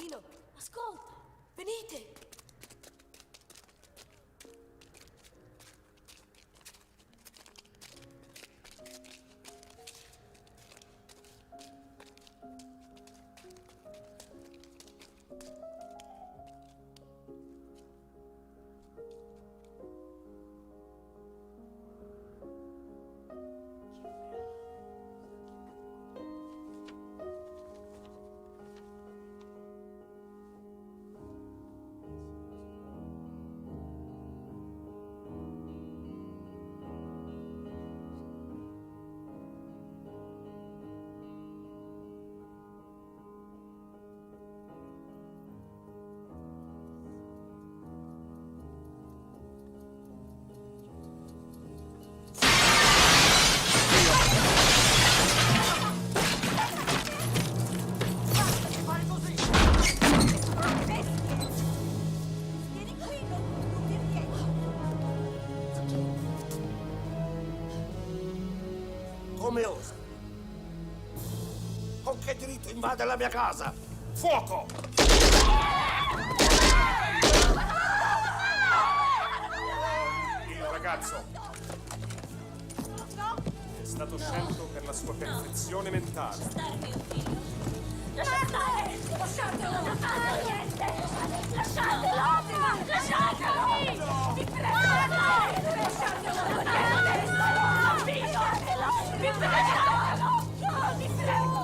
Piccolino, ascolta, venite. Come osa? Con che diritto invade la mia casa? Fuoco! Il ragazzo è stato scelto per la sua perfezione mentale. Lasciatelo! Lasciatelo! Niente! Lasciatelo! Lasciatelo! Vi prego! Lasciatelo! Niente! Lasciatelo! Vi prego! Vi prego!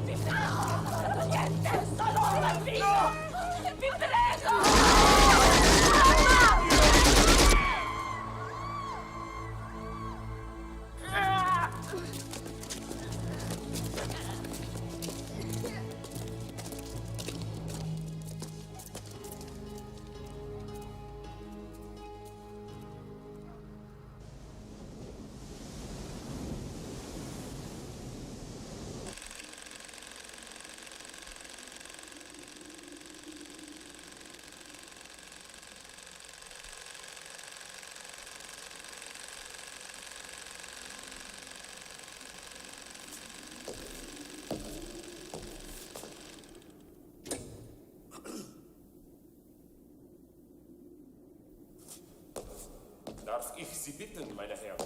Vi prego! Niente! Sono un bambino! Vi prego! Darf ich Sie bitten, meine Herren?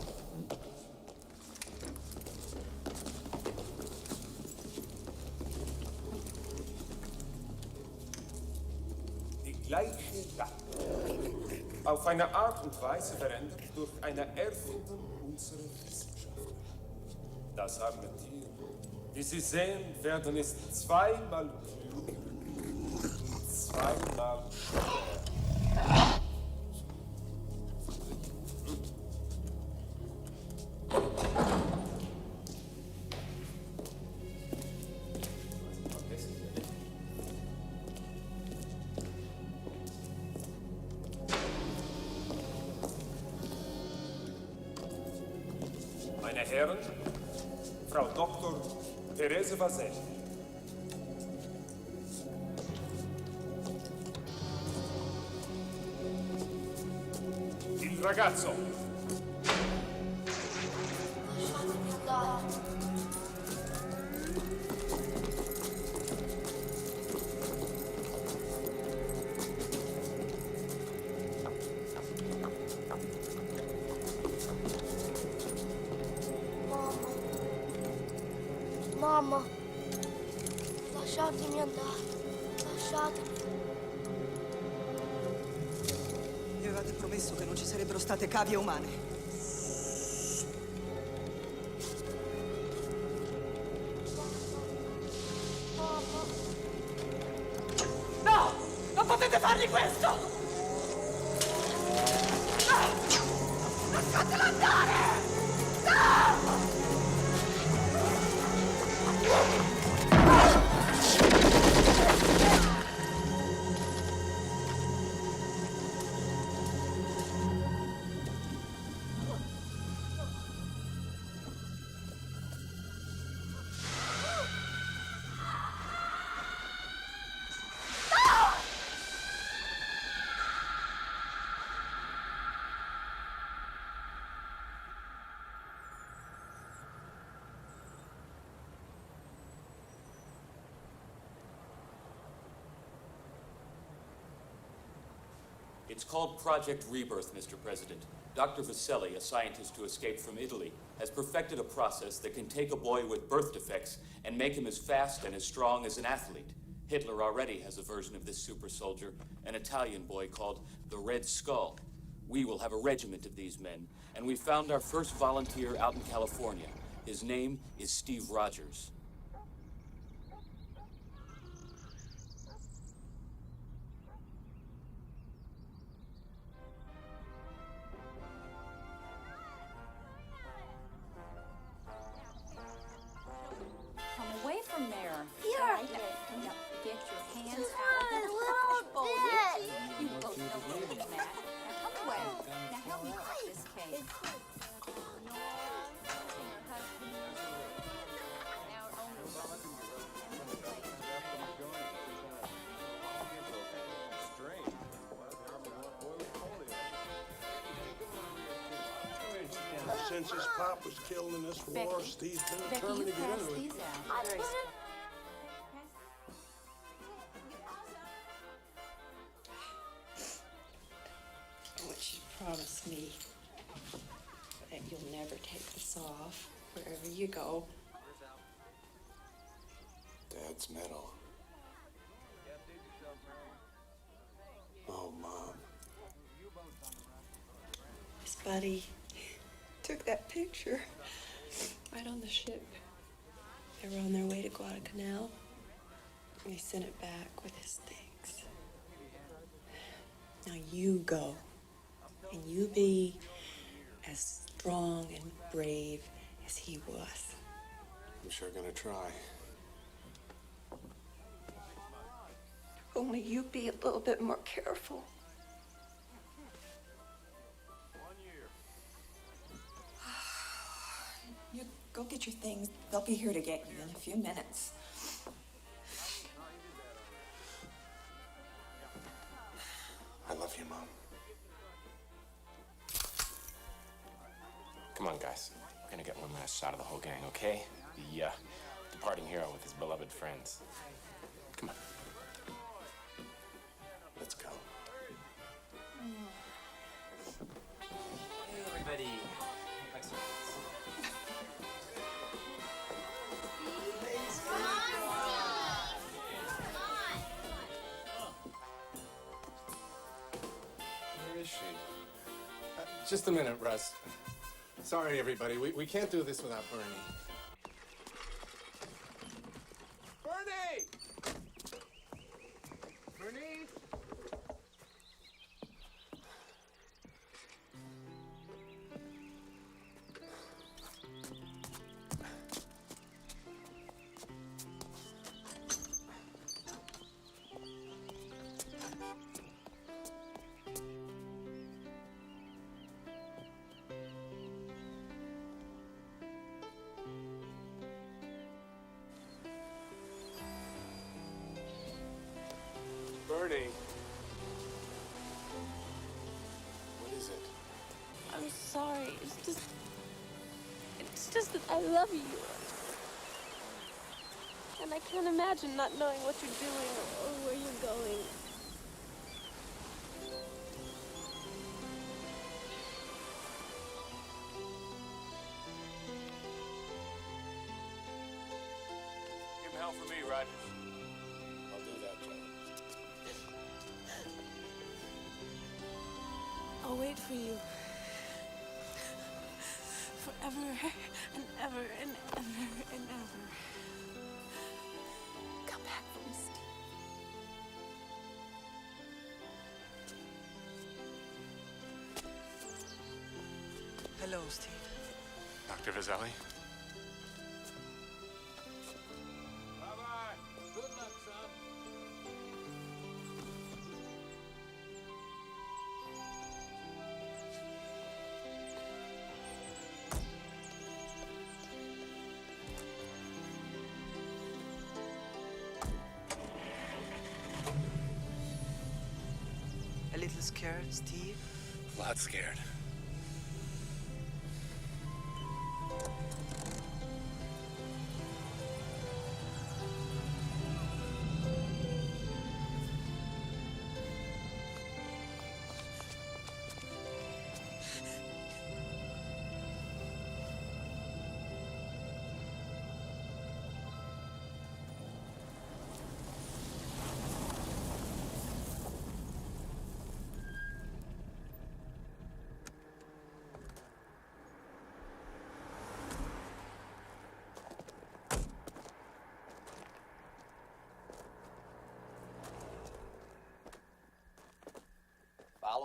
Die gleiche Lache. Auf eine Art und Weise verändert durch eine Erfindung unserer Wissenschaftler. Das arme Tier, wie Sie sehen werden, ist zweimal klug, zweimal schwer. Meine Herren, Frau Dr. Therese Vasel. Il ragazzo. Lasciatemi andare. Mamma, lasciatemi andare, lasciatemi. Mi avevate promesso che non ci sarebbero state cavie umane. Mamma. No! Non potete fargli questo! No! Lasciatelo andare! No! It's called Project Rebirth, Mr. President. Dr. Vaselli, a scientist who escaped from Italy, has perfected a process that can take a boy with birth defects and make him as fast and as strong as an athlete. Hitler already has a version of this super soldier, an Italian boy called the Red Skull. We will have a regiment of these men, and we found our first volunteer out in California. His name is Steve Rogers. Come away from there. Here. Right there. Now, get your hands Just out of a the little fishbowl, bit. Richie. You both know better than that. Now come away. Now help me crack this cake. Since his pop was killed in this war, Becky, Steve's been Becky, determined you to get pass into it. these out. I put it. I want you to promise me that you'll never take this off wherever you go. Dad's medal. Oh, Mom. His buddy took that picture right on the ship. They were on their way to Guadalcanal. And he sent it back with his thanks. Now you go, and you be as strong and brave as he was. I'm sure gonna try. Only you be a little bit more careful. You go get your things. They'll be here to get you in a few minutes. I love you, Mom. Come on, guys. We're gonna get one last shot of the whole gang, okay? The departing hero with his beloved friends. Come on. Let's go. Hey, everybody. Where is she? Just a minute, Russ. Sorry, everybody. We can't do this without Bernie. Bernie! Bernie! Bernie. What is it? I'm sorry. It's just that I love you. And I can't imagine not knowing what you're doing or where you're going. Give him hell for me, Rogers. I'll do that, Joe. I'll wait for you. Forever and ever and ever and ever. Come back for me, Steve. Hello, Steve. Dr. Vaselli? Bye-bye. Good luck, son. A little scared, Steve? A lot scared.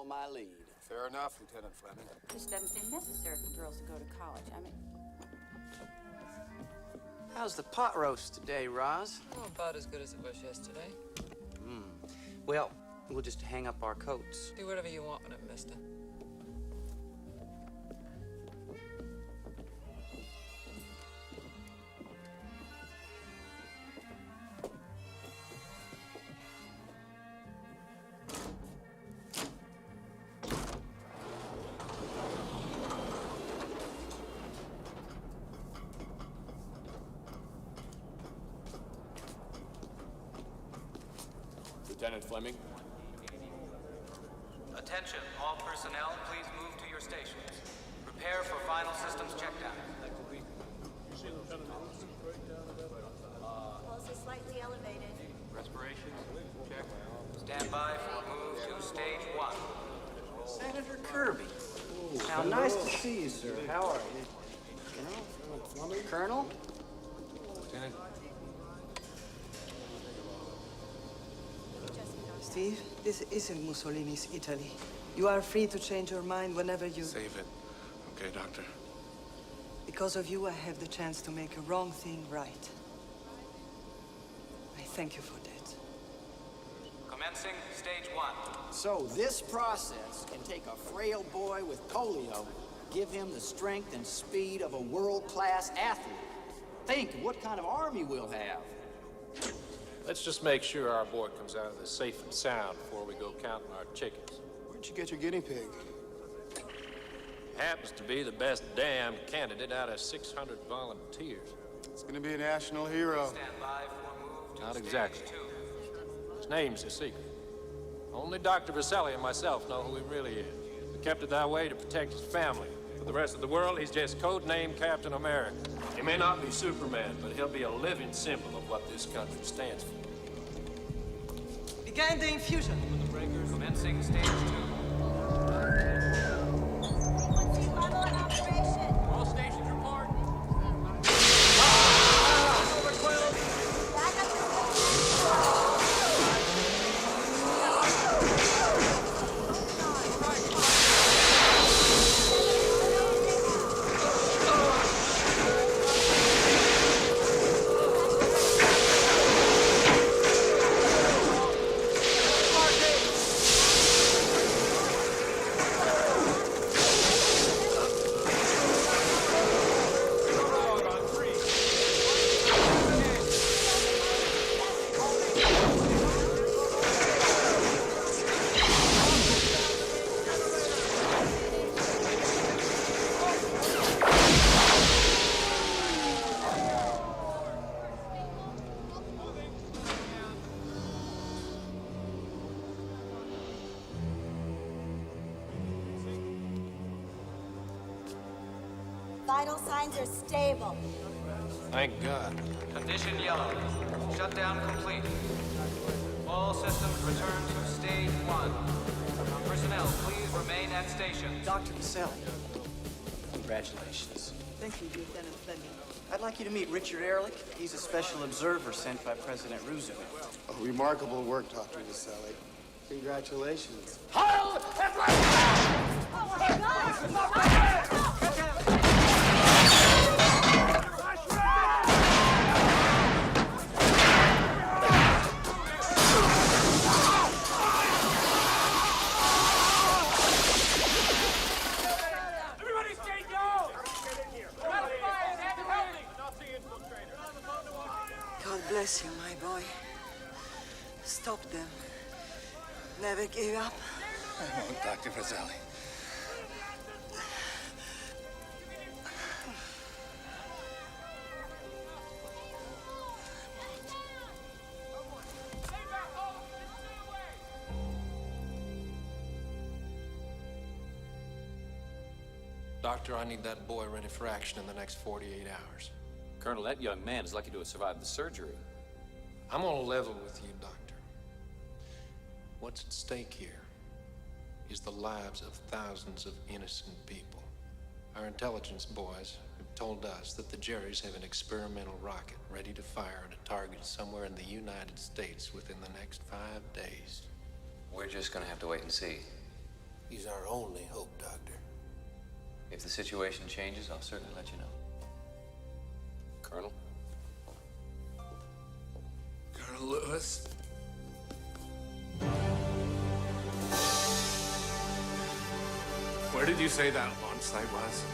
follow my lead. Fair enough, Lieutenant Fleming. This doesn't seem necessary for girls to go to college. I mean, How's the pot roast today, Roz? Oh, about as good as it was yesterday. Well, we'll just hang up our coats. Do whatever you want with it, mister. Lieutenant Fleming? Attention, all personnel, please move to your stations. Prepare for final systems checkdown. pulse is slightly elevated. Respirations, check. Stand by for a move to stage 1. Senator Kirby. Now, nice to see you, sir. How are you? Colonel? Lieutenant? Steve, this isn't Mussolini's Italy. You are free to change your mind whenever you... Save it. Okay, Doctor. Because of you, I have the chance to make a wrong thing right. I thank you for that. Commencing stage 1. So this process can take a frail boy with polio, give him the strength and speed of a world-class athlete. Think of what kind of army we'll have. Let's just make sure our boy comes out of this safe and sound before we go counting our chickens. Where'd you get your guinea pig? Happens to be the best damn candidate out of 600 volunteers. It's gonna be a national hero. Stand by for a move to Not stage exactly. 2. His name's a secret. Only Dr. Vaselli and myself know who he really is. We kept it that way to protect his family. For the rest of the world, he's just codenamed Captain America. He may not be Superman, but he'll be a living symbol of what this country stands for. Begin the infusion. Commencing stage 2. All stations report. Vital signs are stable. Thank God. Condition yellow. Shutdown complete. All systems return to stage 1. Personnel, please remain at station. Dr. Vaselli, congratulations. Thank you, Lieutenant Fleming. I'd like you to meet Richard Ehrlich. He's a special observer sent by President Roosevelt. Oh, remarkable work, Dr. Vaselli. Congratulations. Heil Everybody stay down! God bless you, my boy. Stop them. Never give up. I won't, Dr. Vaselli. Doctor, I need that boy ready for action in the next 48 hours. Colonel, that young man is lucky to have survived the surgery. I'm on a level with you, Doctor. What's at stake here is the lives of thousands of innocent people. Our intelligence boys have told us that the Jerrys have an experimental rocket ready to fire at a target somewhere in the United States within the next 5 days. We're just gonna have to wait and see. He's our only hope, Doctor. If the situation changes, I'll certainly let you know. Colonel? Colonel Lewis? Where did you say that launch site was?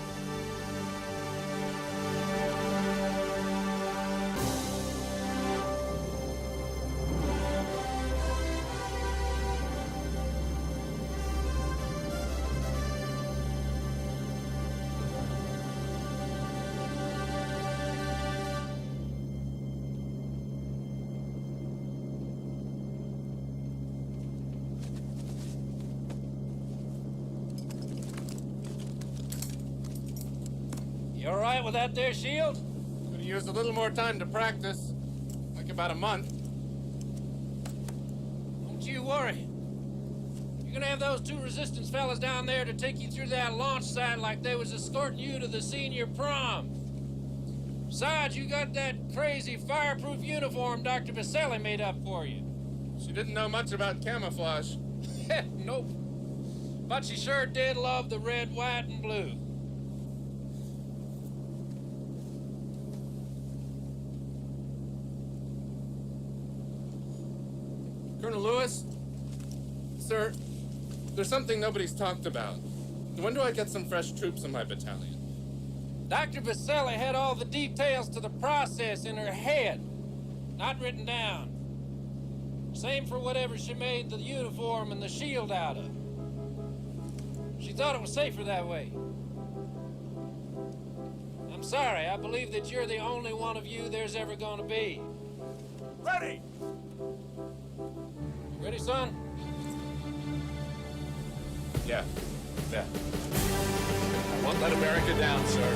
You all right with that there shield? Could have used a little more time to practice. Like about a month. Don't you worry. You're gonna have those two resistance fellas down there to take you through that launch site like they was escorting you to the senior prom. Besides, you got that crazy fireproof uniform Dr. Vaselli made up for you. She didn't know much about camouflage. Nope. But she sure did love the red, white, and blue. Colonel Lewis? Sir, there's something nobody's talked about. When do I get some fresh troops in my battalion? Dr. Vaselli had all the details to the process in her head, not written down. Same for whatever she made the uniform and the shield out of. She thought it was safer that way. I'm sorry, I believe that you're the only one of you there's ever gonna be. Ready! Ready, son? Yeah. I won't let America down, sir.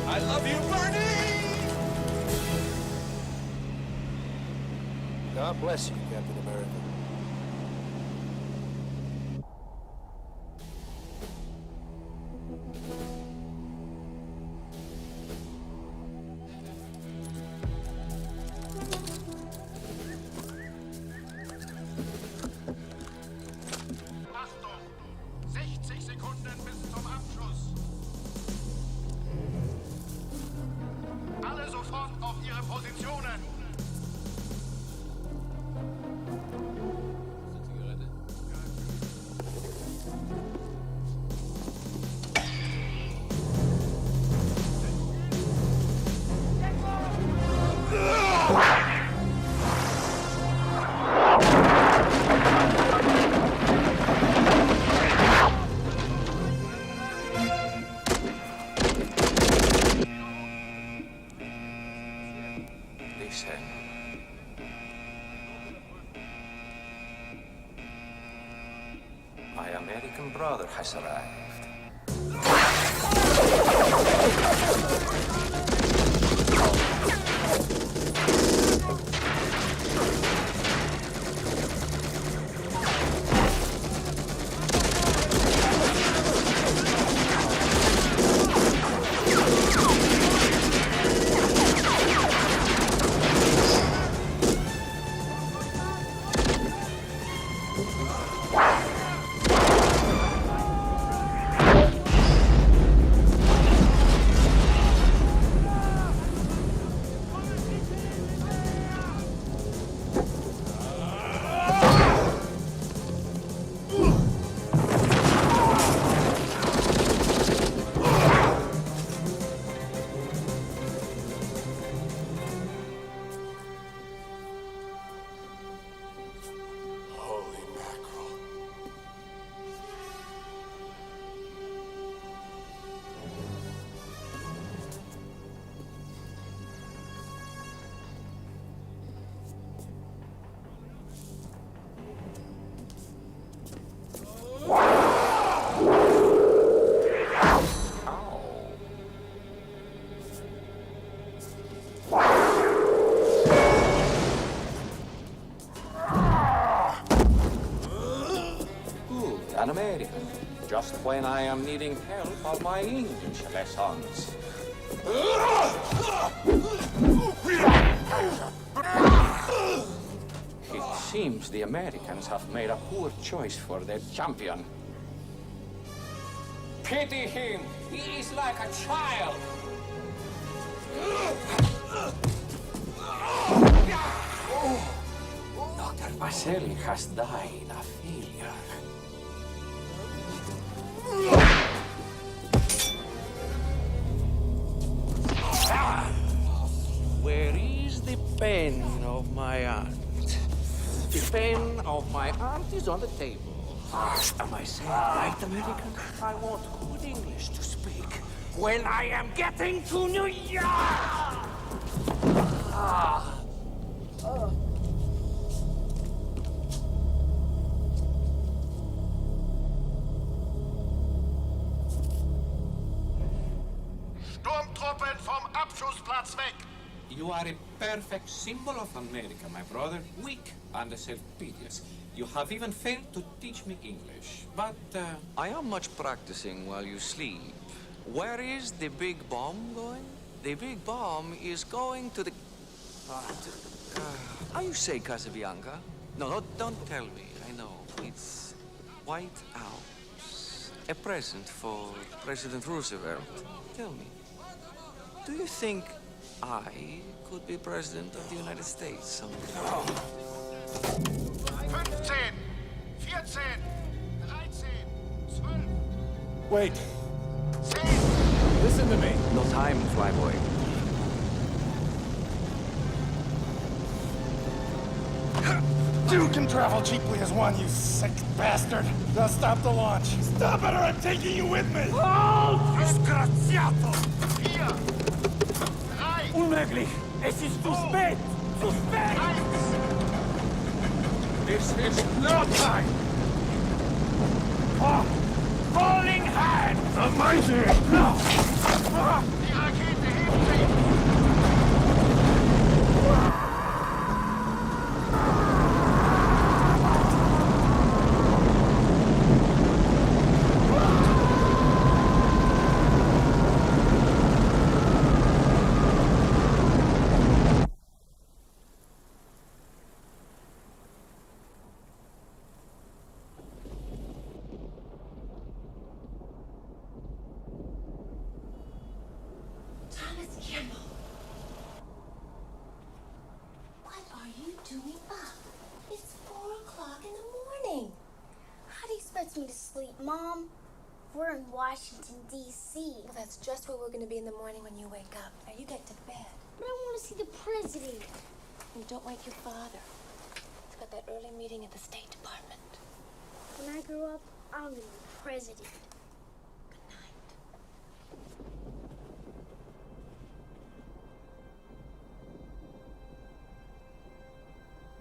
I love you, Bernie! God bless you, Captain America. Achtung! 60 Sekunden bis zum Abschluss. Alle sofort auf ihre Positionen. Listen. My American brother has arrived. An American, just when I am needing help on my English lessons. It seems the Americans have made a poor choice for their champion. Pity him! He is like a child! Dr. Vasily has died a failure. Where is the pen of my aunt? The pen of my aunt is on the table. Am I saying right, American? I want good English to speak when I am getting to New York! Sturmtruppen vom Abschussplatz weg! You are a perfect symbol of America, my brother. Weak and self-piteous. You have even failed to teach me English. But I am much practicing while you sleep. Where is the big bomb going? The big bomb is going to the... how you say, Casabianca? No, don't tell me. I know. It's White House. A present for President Roosevelt. Tell me, do you think I could be president of the United States someday? 15, 14, 13, 12. Wait. 10. Listen to me. No time, flyboy. Two can travel cheaply as one, you sick bastard. Now stop the launch. Stop it or I'm taking you with me. Halt! Disgraziato! 4, 3, Unmöglich! Es ist zu spät! Zu spät! 1. This is no time! Oh, falling hand! Amazing! No! Die Rakete hebt sich! Thomas Kimball. What are you doing up? It's 4 o'clock in the morning. How do you expect me to sleep, Mom? We're in Washington, D.C. Well, that's just where we're going to be in the morning when you wake up. Now, you get to bed. But I want to see the president. And don't wake your father. He's got that early meeting at the State Department. When I grow up, I'm going to be president.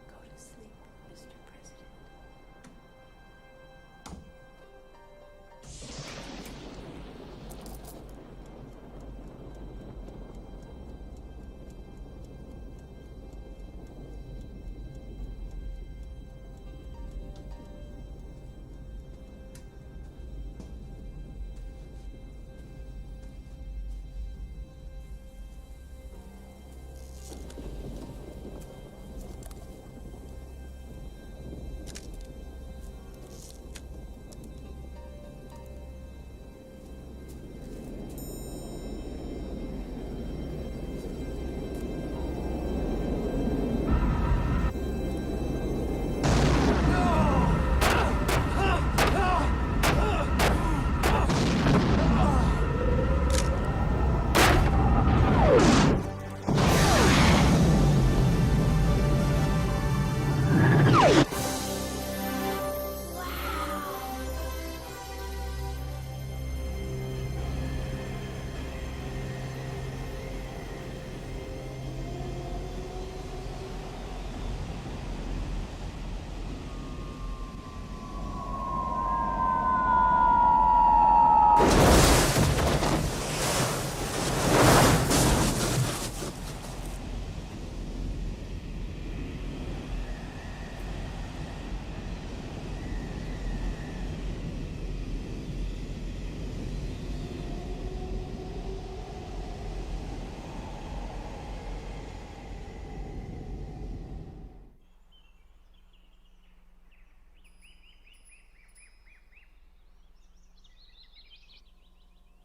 Go to sleep, Mr. President.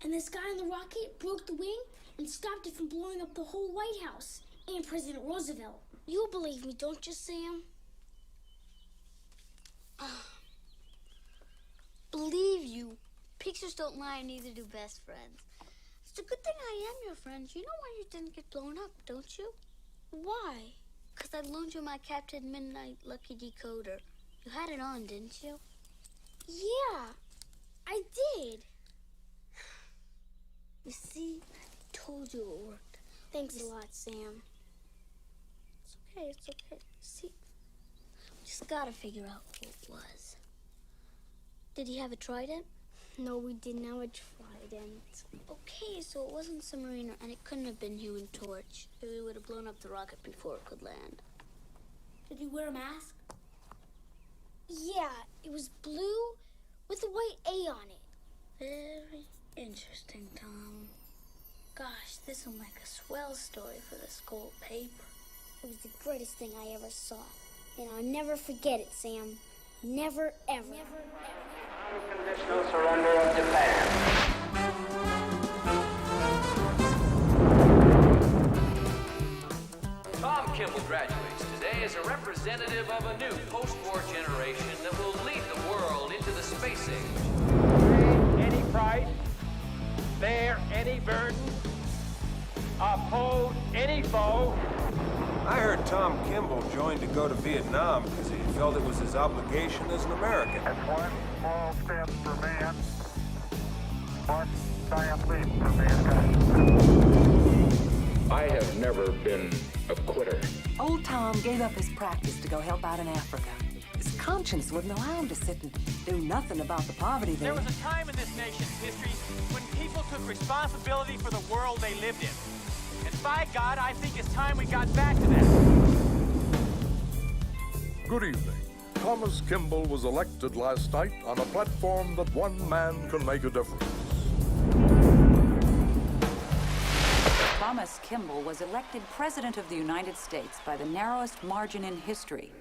And this guy in the rocket broke the wing and stopped it from blowing up the whole White House and President Roosevelt. You believe me, don't you, Sam? Believe you. Pictures don't lie, and neither do best friends. It's a good thing I am your friend. You know why you didn't get blown up, don't you? Why? Because I loaned you my Captain Midnight Lucky Decoder. You had it on, didn't you? Yeah, I did. You see, I told you it worked. Thanks a lot, Sam. It's okay. See, we just gotta figure out who it was. Did he have a trident? No, we didn't have a trident. Okay, so it wasn't Submariner, and it couldn't have been Human Torch. We would have blown up the rocket before it could land. Did he wear a mask? Yeah, it was blue with a white A on it. Very interesting, Tom. Gosh, this will make a swell story for the school paper. It was the greatest thing I ever saw. And I'll never forget it, Sam. Never, ever. Never, ever. Unconditional surrender of Japan. Tom Kimball graduates today as a representative of a new post-war generation that will lead the world into the space age. Any price, bear any burden, oppose any foe. I heard Tom Kimball joined to go to Vietnam because he felt it was his obligation as an American. That's one small step for man, one giant leap for mankind. I have never been a quitter. Old Tom gave up his practice to go help out in Africa. His conscience wouldn't allow him to sit and do nothing about the poverty there. There was a time in this nation's history when people took responsibility for the world they lived in. And by God, I think it's time we got back to that. Good evening. Thomas Kimball was elected last night on a platform that one man can make a difference. Thomas Kimball was elected President of the United States by the narrowest margin in history.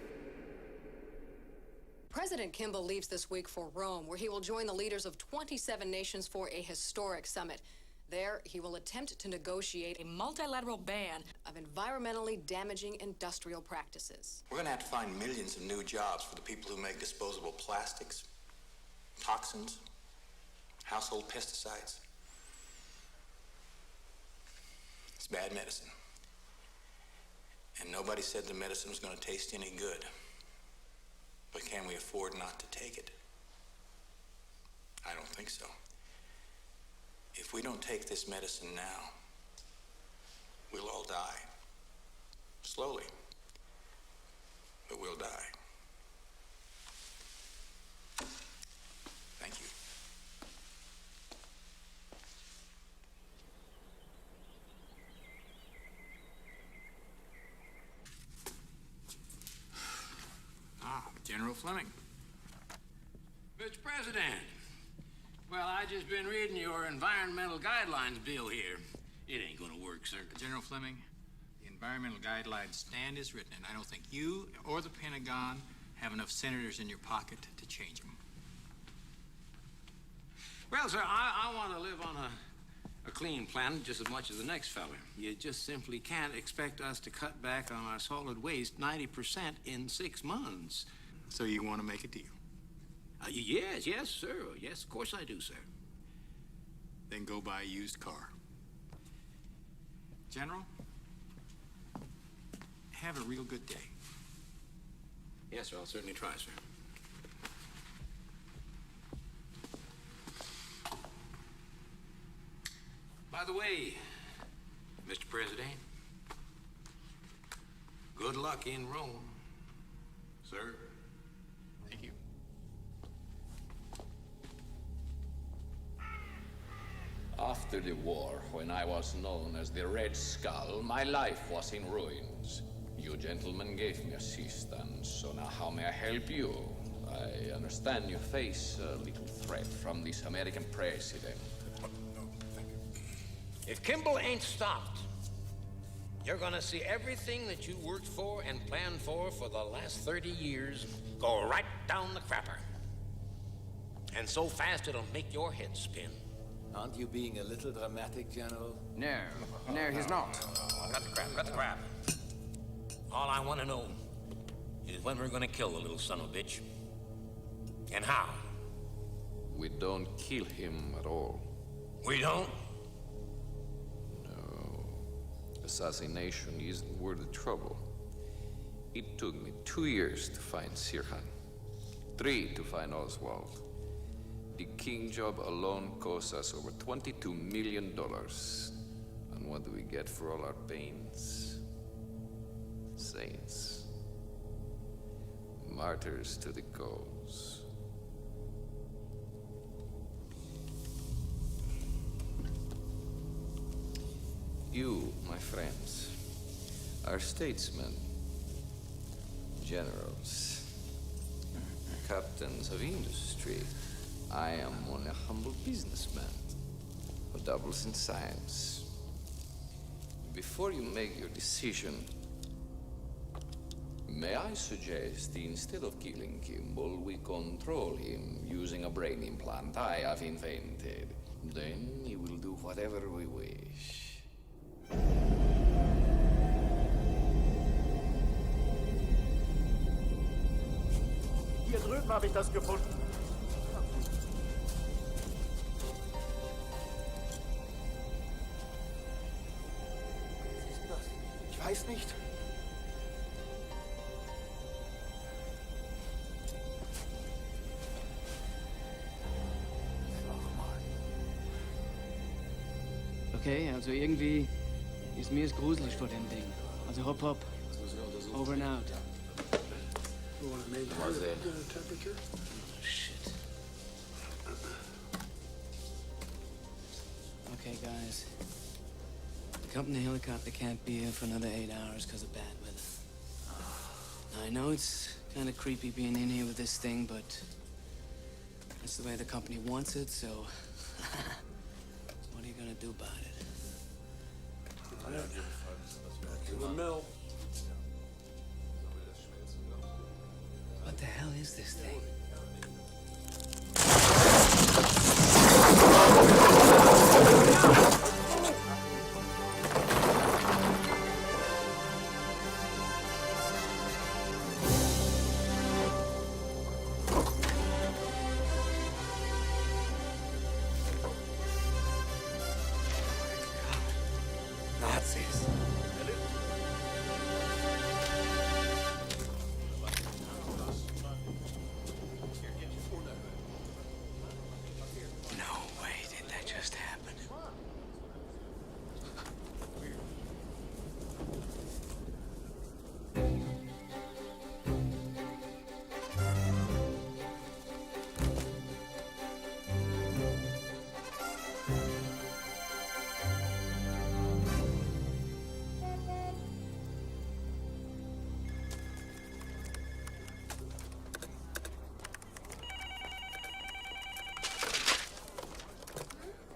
President Kimball leaves this week for Rome, where he will join the leaders of 27 nations for a historic summit. There, he will attempt to negotiate a multilateral ban of environmentally damaging industrial practices. We're going to have to find millions of new jobs for the people who make disposable plastics, toxins, household pesticides. It's bad medicine. And nobody said the medicine was going to taste any good. But can we afford not to take it? I don't think so. If we don't take this medicine now, we'll all die. Slowly. But we'll die. Thank you. General Fleming. Mr. President, well, I just been reading your environmental guidelines bill here. It ain't gonna work, sir. General Fleming, the environmental guidelines stand as written, and I don't think you or the Pentagon have enough senators in your pocket to change them. Well, sir, I want to live on a clean planet just as much as the next fella. You just simply can't expect us to cut back on our solid waste 90% in 6 months. So you want to make a deal? Yes, sir. Yes, of course I do, sir. Then go buy a used car. General, have a real good day. Yes, sir, I'll certainly try, sir. By the way, Mr. President, good luck in Rome, sir. Thank you. After the war, when I was known as the Red Skull, my life was in ruins. You gentlemen gave me assistance, so now how may I help you? I understand you face a little threat from this American president. If Kimball ain't stopped, you're gonna see everything that you worked for and planned for the last 30 years go right down the crapper. And so fast it'll make your head spin. Aren't you being a little dramatic, General? No, he's not. Cut the crap. All I want to know is when we're gonna kill the little son of a bitch. And how. We don't kill him at all. We don't? No. Assassination isn't worth the trouble. It took me 2 years to find Sirhan. 3 to find Oswald. The King job alone cost us over $22 million. And what do we get for all our pains? Saints. Martyrs to the cause. You, my friends, are statesmen, generals, captains of industry. I am only a humble businessman who dabbles in science. Before you make your decision, may I suggest instead of killing Kimball, we control him using a brain implant I have invented. Then he will do whatever we wish. Hier drüben habe ich das gefunden. Was ist das? Ich weiß nicht. Okay, also irgendwie ist mir es gruselig vor dem Ding. Also hopp. Over and out. Was denn? Shit. Okay, guys. The company helicopter can't be here for another 8 hours because of bad weather. I know it's kind of creepy being in here with this thing, but that's the way the company wants it, so what are you gonna do about it? Back to the mill. What the hell is this thing? Nazis. No way did that just happen.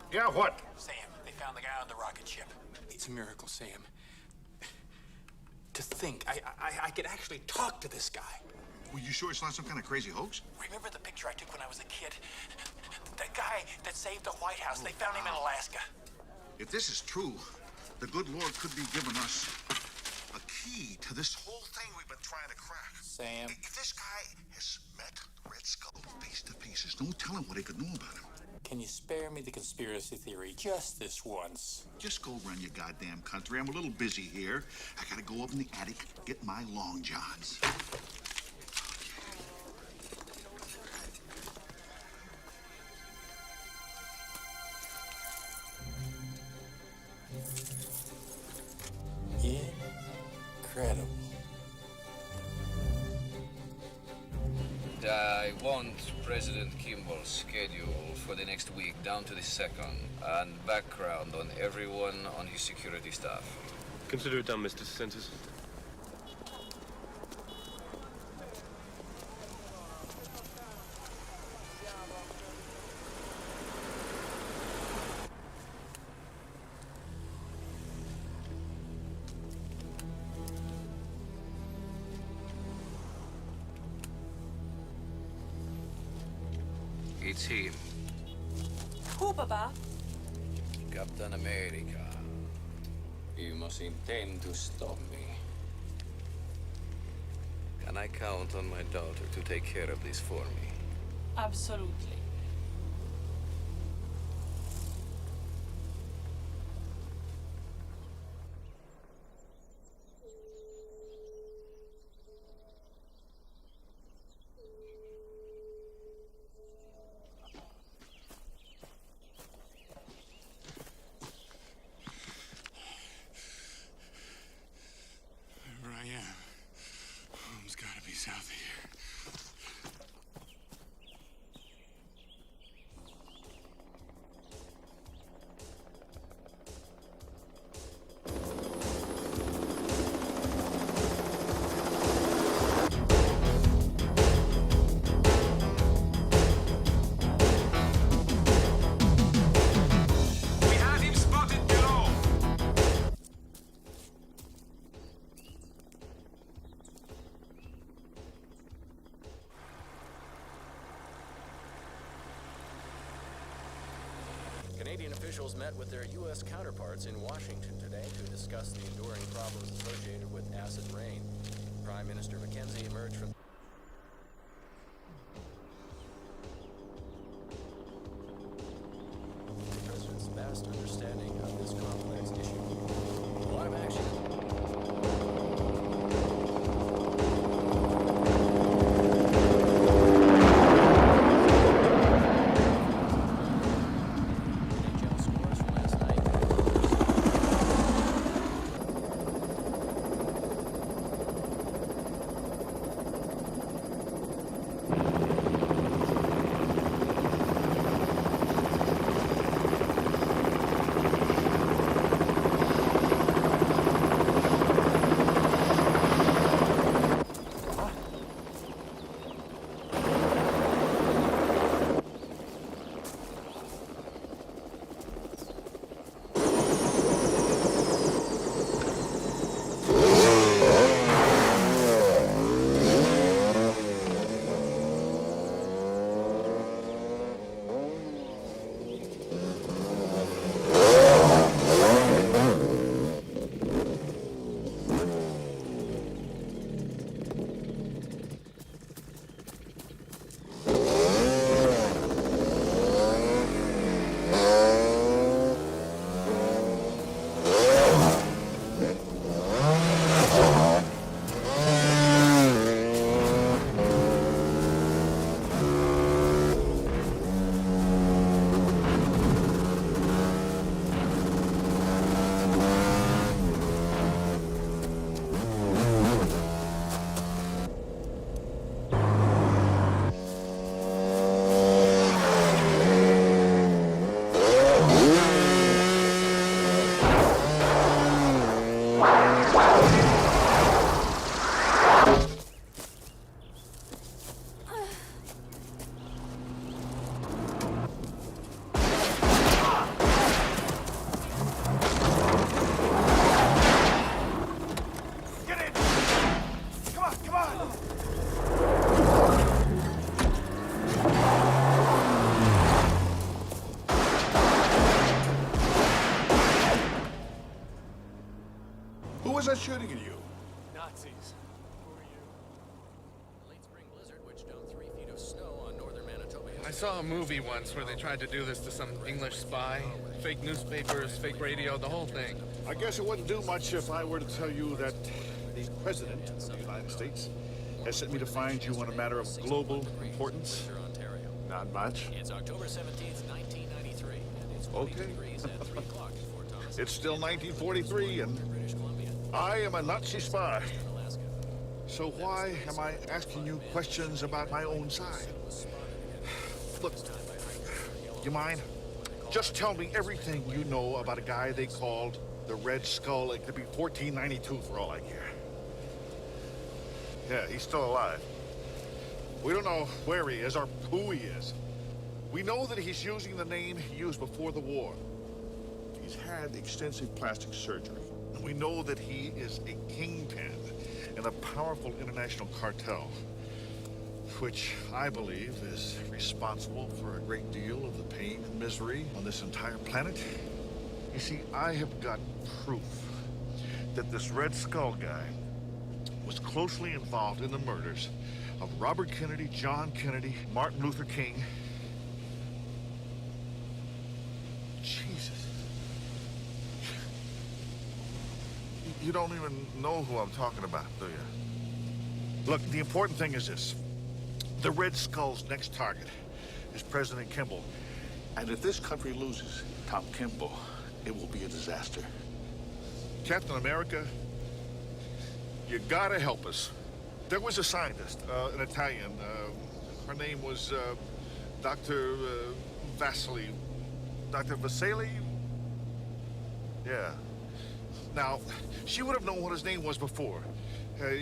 Yeah, what? Sam, they found the guy on the rocket ship. It's a miracle, Sam. To think, I could actually talk to this guy. Well, you sure it's not some kind of crazy hoax? Remember the picture I took when I was a kid? That guy that saved the White House, they found him in Alaska. If this is true, the good Lord could be giving us a key to this whole thing we've been trying to crack. Sam. If this guy has met Red Skull face to face, there's no telling what he could know about him. Can you spare me the conspiracy theory just this once? Just go run your goddamn country. I'm a little busy here. I gotta go up in the attic, get my long johns. Incredible. I want President Kimball's schedule for the next week down to the second, and background on everyone on his security staff. Consider it done, Mr. DeSantis. It's him. Who, Baba? Captain America. You must intend to stop me. Can I count on my daughter to take care of this for me? Absolutely. Wherever I am, home's gotta be south of here. We have him spotted below. Canadian officials met with their U.S. counterparts in Washington today to discuss the enduring problems associated with acid rain. Prime Minister Mackenzie emerged from the president's vast understanding of this complex issue. A lot of action. Who was that shooting at you? Nazis. Who are you? A late spring blizzard which dumped 3 feet of snow on northern Manitoba. I saw a movie once where they tried to do this to some English spy. Fake newspapers, fake radio, the whole thing. I guess it wouldn't do much if I were to tell you that the President of the United States has sent me to find you on a matter of global importance. Not much. It's October 17th, 1993, and it's 42 degrees at 3 o'clock in Fort Thomas. It's still 1943, and I am a Nazi spy. So why am I asking you questions about my own side? Look, you mind? Just tell me everything you know about a guy they called the Red Skull. It could be 1492 for all I care. Yeah, he's still alive. We don't know where he is or who he is. We know that he's using the name he used before the war. He's had extensive plastic surgery. And we know that he is a kingpin in a powerful international cartel, which I believe is responsible for a great deal of the pain and misery on this entire planet. You see, I have got proof that this Red Skull guy was closely involved in the murders of Robert Kennedy, John Kennedy, Martin Luther King. Jesus. You don't even know who I'm talking about, do you? Look, the important thing is this. The Red Skull's next target is President Kimball. And if this country loses Tom Kimball, it will be a disaster. Captain America, you gotta help us. There was a scientist, an Italian. Her name was Dr. Vasily. Dr. Vasily? Yeah. Now, she would have known what his name was before.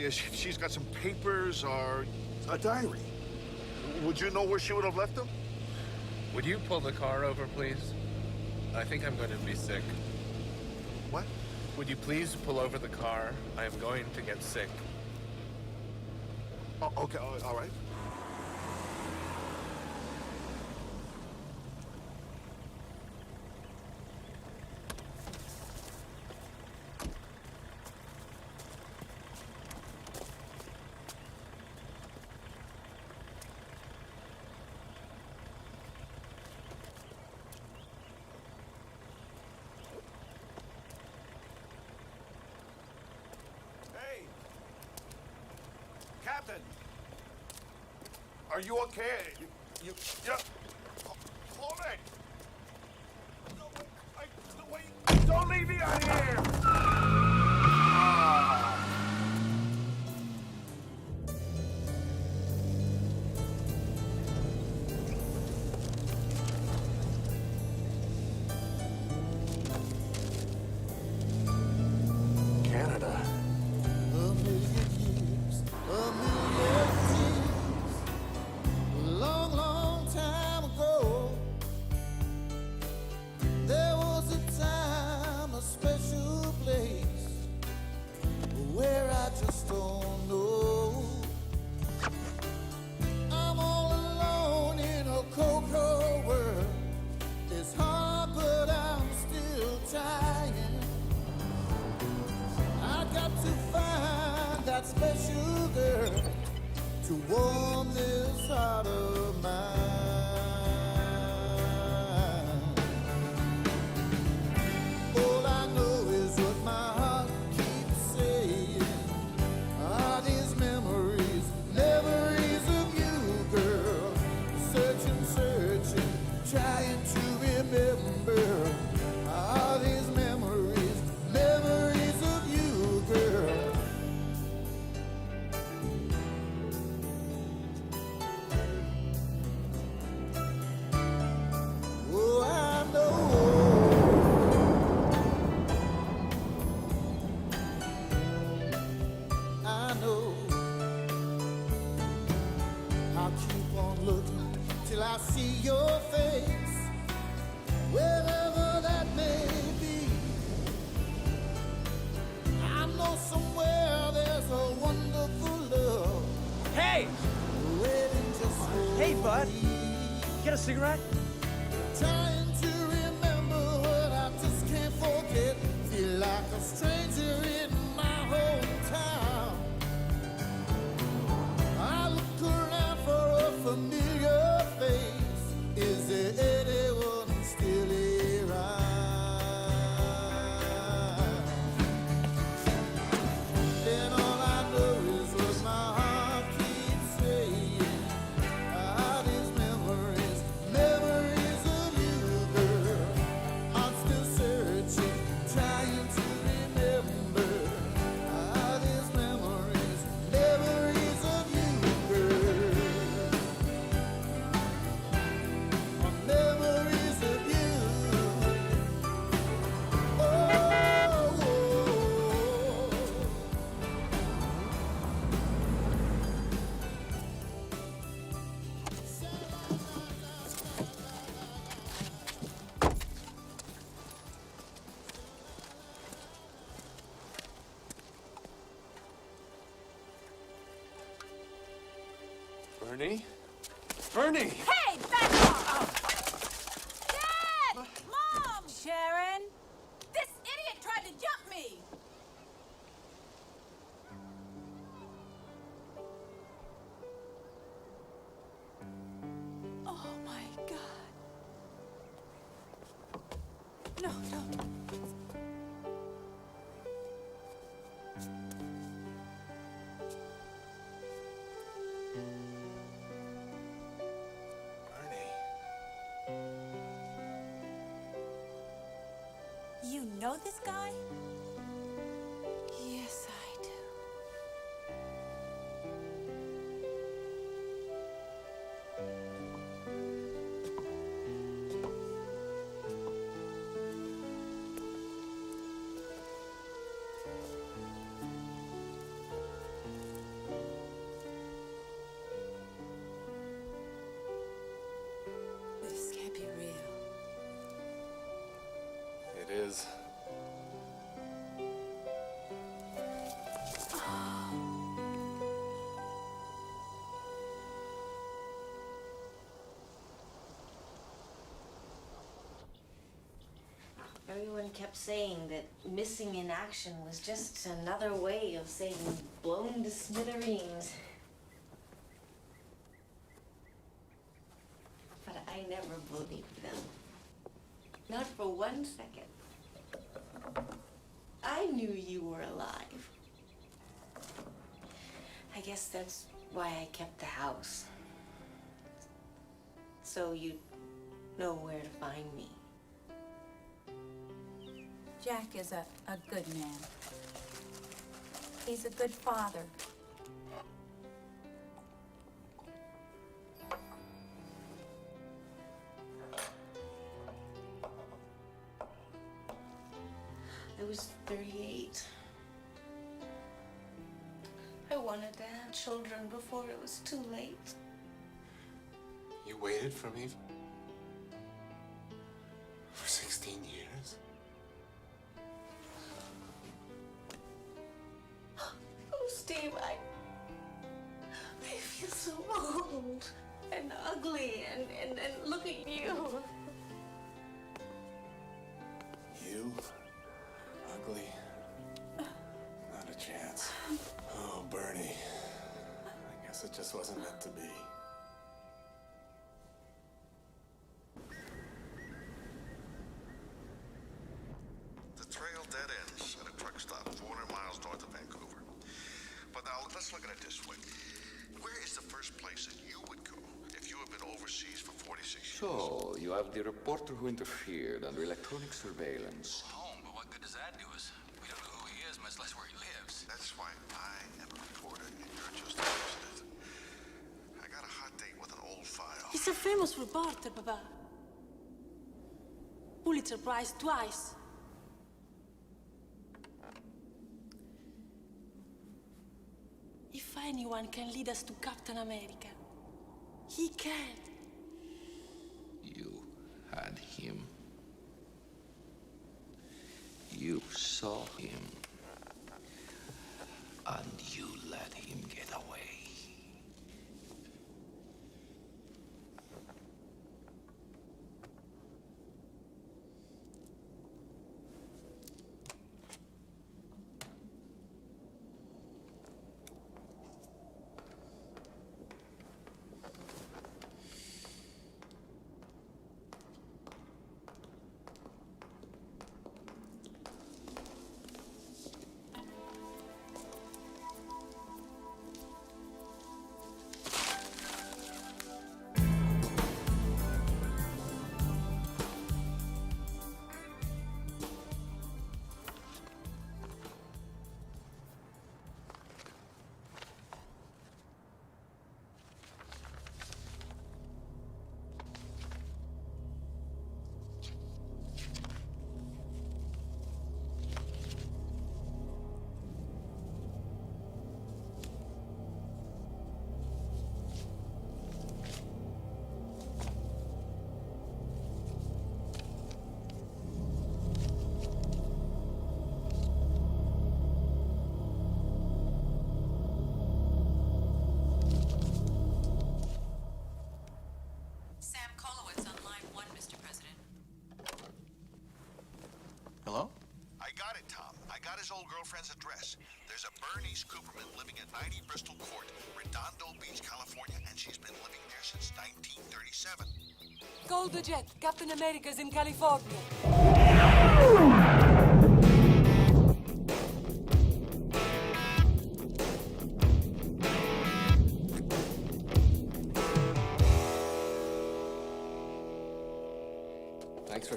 She's got some papers or a diary. Would you know where she would have left them? Would you pull the car over, please? I think I'm going to be sick. What? Would you please pull over the car? I am going to get sick. Oh, okay, all right. Captain, are you okay? Yeah. Hold it. No, wait. Don't leave me out here. Canada. Special girl to warm this heart of mine. All I know is what my heart keeps saying. Are these memories of you, girl? Searching, trying to remember. Are these memories of you, girl? I see your face, wherever that may be. I know somewhere there's a wonderful love. Hey! Waiting just for Hey, bud. me. Get a cigarette? Trying to remember what I just can't forget. Feel like a stranger in my hometown. I look around for a familiar face. Is there anyone still around? Then all I know is what my heart keeps saying. Are these memories of you, girl? I'm still searching, trying to remember. Are these memories of you, girl? Memories of you. Bernie? Bernie! Hey, back off! Dad! Mom! Sharon? You know this guy? Yes, I do. This can't be real. It is. Everyone kept saying that missing in action was just another way of saying blown to smithereens. But I never believed them. Not for 1 second. I knew you were alive. I guess that's why I kept the house. So you'd know where to find me. Jack is a good man. He's a good father. I was 38. I wanted to have children before it was too late. You waited for me for 16 years? Oh, Steve, I feel so old and ugly and look at you. You? Ugly? Not a chance. Oh, Bernie. I guess it just wasn't meant to be. The trail dead ends at a truck stop 400 miles north of Vancouver. But now let's look at it this way. Where is the first place that you would go if you had been overseas for 46 years? So, you have the reporter who interfered under electronic surveillance. Home, but what good does that do us? We don't know who he is, much less where he lives. That's why I am a reporter and you're just a visitor. I got a hot date with an old file. He's a famous reporter, Papa. Pulitzer Prize twice. If anyone can lead us to Captain America, he can. You had him. You saw him. And you let him get away. Sam Kolowitz on line 1, Mr. President. Hello? I got it, Tom. I got his old girlfriend's address. There's a Bernice Cooperman living at 90 Bristol Court, Redondo Beach, California, and she's been living there since 1937. Golden Jet, Captain America's in California.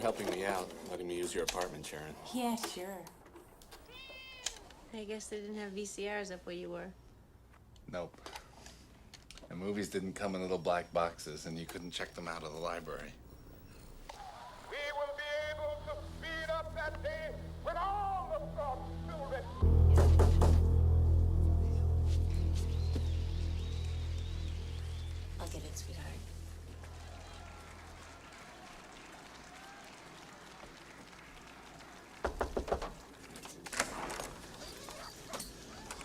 helping me out, letting me use your apartment, Sharon. Yeah, sure. I guess they didn't have VCRs up where you were. Nope. The movies didn't come in little black boxes, and you couldn't check them out of the library. We will be able to speed up that day when all the thoughts children. I'll get it, sweetheart.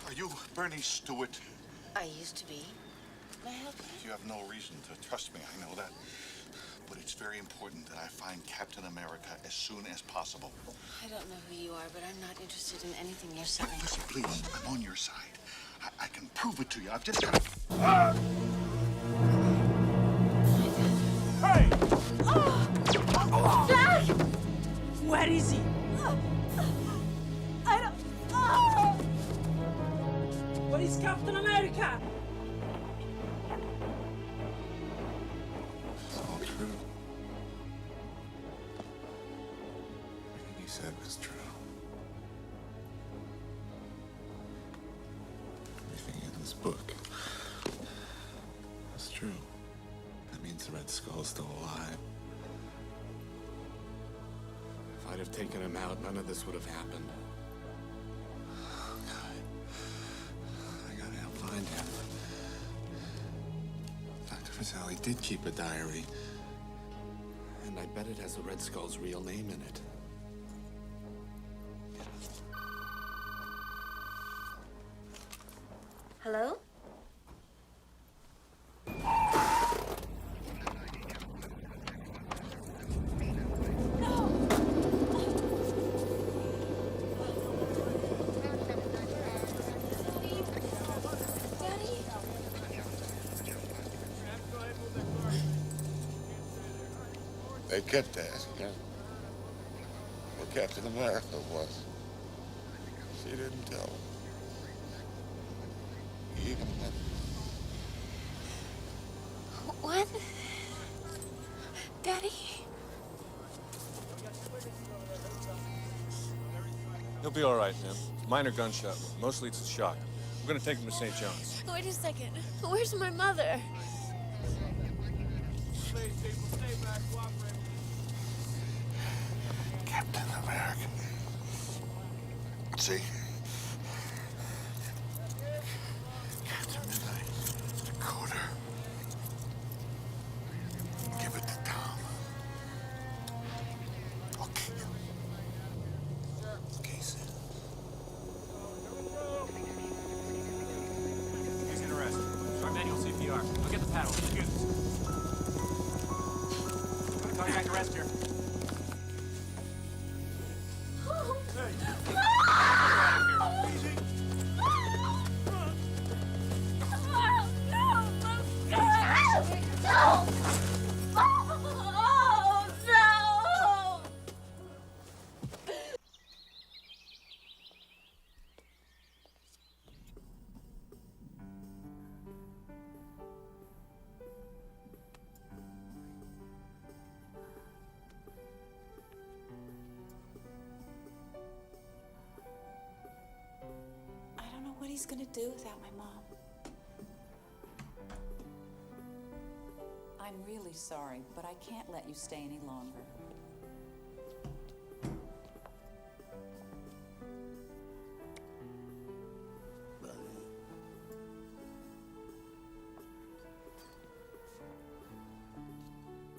Are you Bernie Stewart? I used to be. Can I help you? You have no reason to trust me, I know that. But it's very important that I find Captain America as soon as possible. I don't know who you are, but I'm not interested in anything you're selling. Listen, please, I'm on your side. I can prove it to you. I've just got to... Hey! Jack! Where is he? I don't... Where is Captain America? It's all true. Everything he said was true. Everything in this book was true. That means the Red Skull's still alive. If I'd have taken him out, none of this would have happened. Oh, God. I gotta help find him. Dr. Fazali did keep a diary. And I bet it has the Red Skull's real name in it. Hello? They kept asking her where Captain America was. She didn't tell them. Even then. What? Daddy? He'll be all right, Tim. Minor gunshot wound. Mostly it's a shock. We're gonna take him to St. John's. Wait a second. Where's my mother? Captain America. See? Captain Midnight. Decoder. Give it to Tom. Okay. Okay, sir. He's gonna rest. Start manual CPR. I'll get the paddle. Shoot. Gonna cardiac arrest here. I don't know what he's gonna do without my mom. I'm really sorry, but I can't let you stay any longer.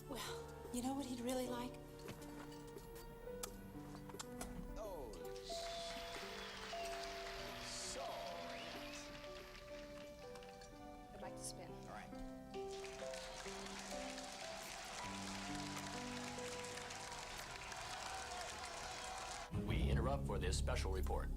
Well, you know what he'd really like? I'd like to spin. All right. We interrupt for this special report.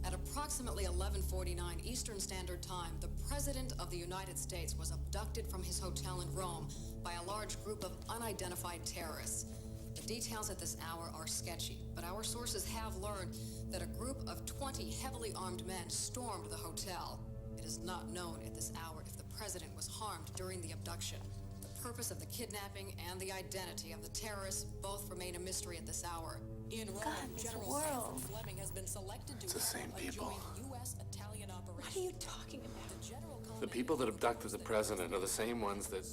At approximately 11:49 Eastern Standard Time, the President of the United States was abducted from his hotel in Rome by a large group of unidentified terrorists. The details at this hour are sketchy, but our sources have learned that a group of 20 heavily armed men stormed the hotel. It is not known at this hour if the President was harmed during the abduction. The purpose of the kidnapping and the identity of the terrorists both remain a mystery at this hour. In Rome, General Sanford Fleming has been selected to It's the same people. U.S.-Italian operation. What are you talking about? The people that abducted the president are the same ones that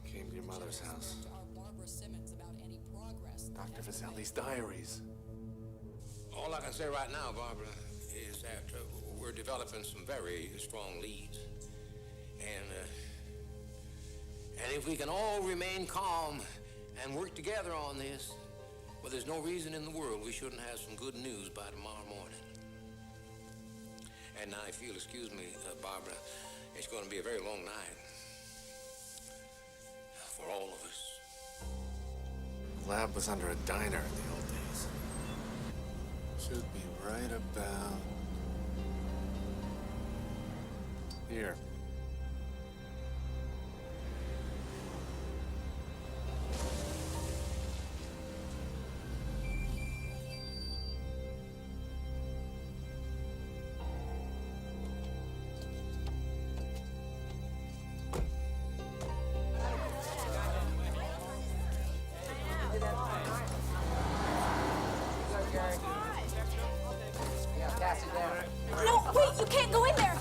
came to your mother's house. Dr. Vaselli's diaries. All I can say right now, Barbara, is that we're developing some very strong leads. And if we can all remain calm and work together on this, well, there's no reason in the world we shouldn't have some good news by tomorrow morning. And now, if you'll excuse me, Barbara, it's going to be a very long night for all of us. The lab was under a diner in the old days. Should be right about here. No, wait, you can't go in there.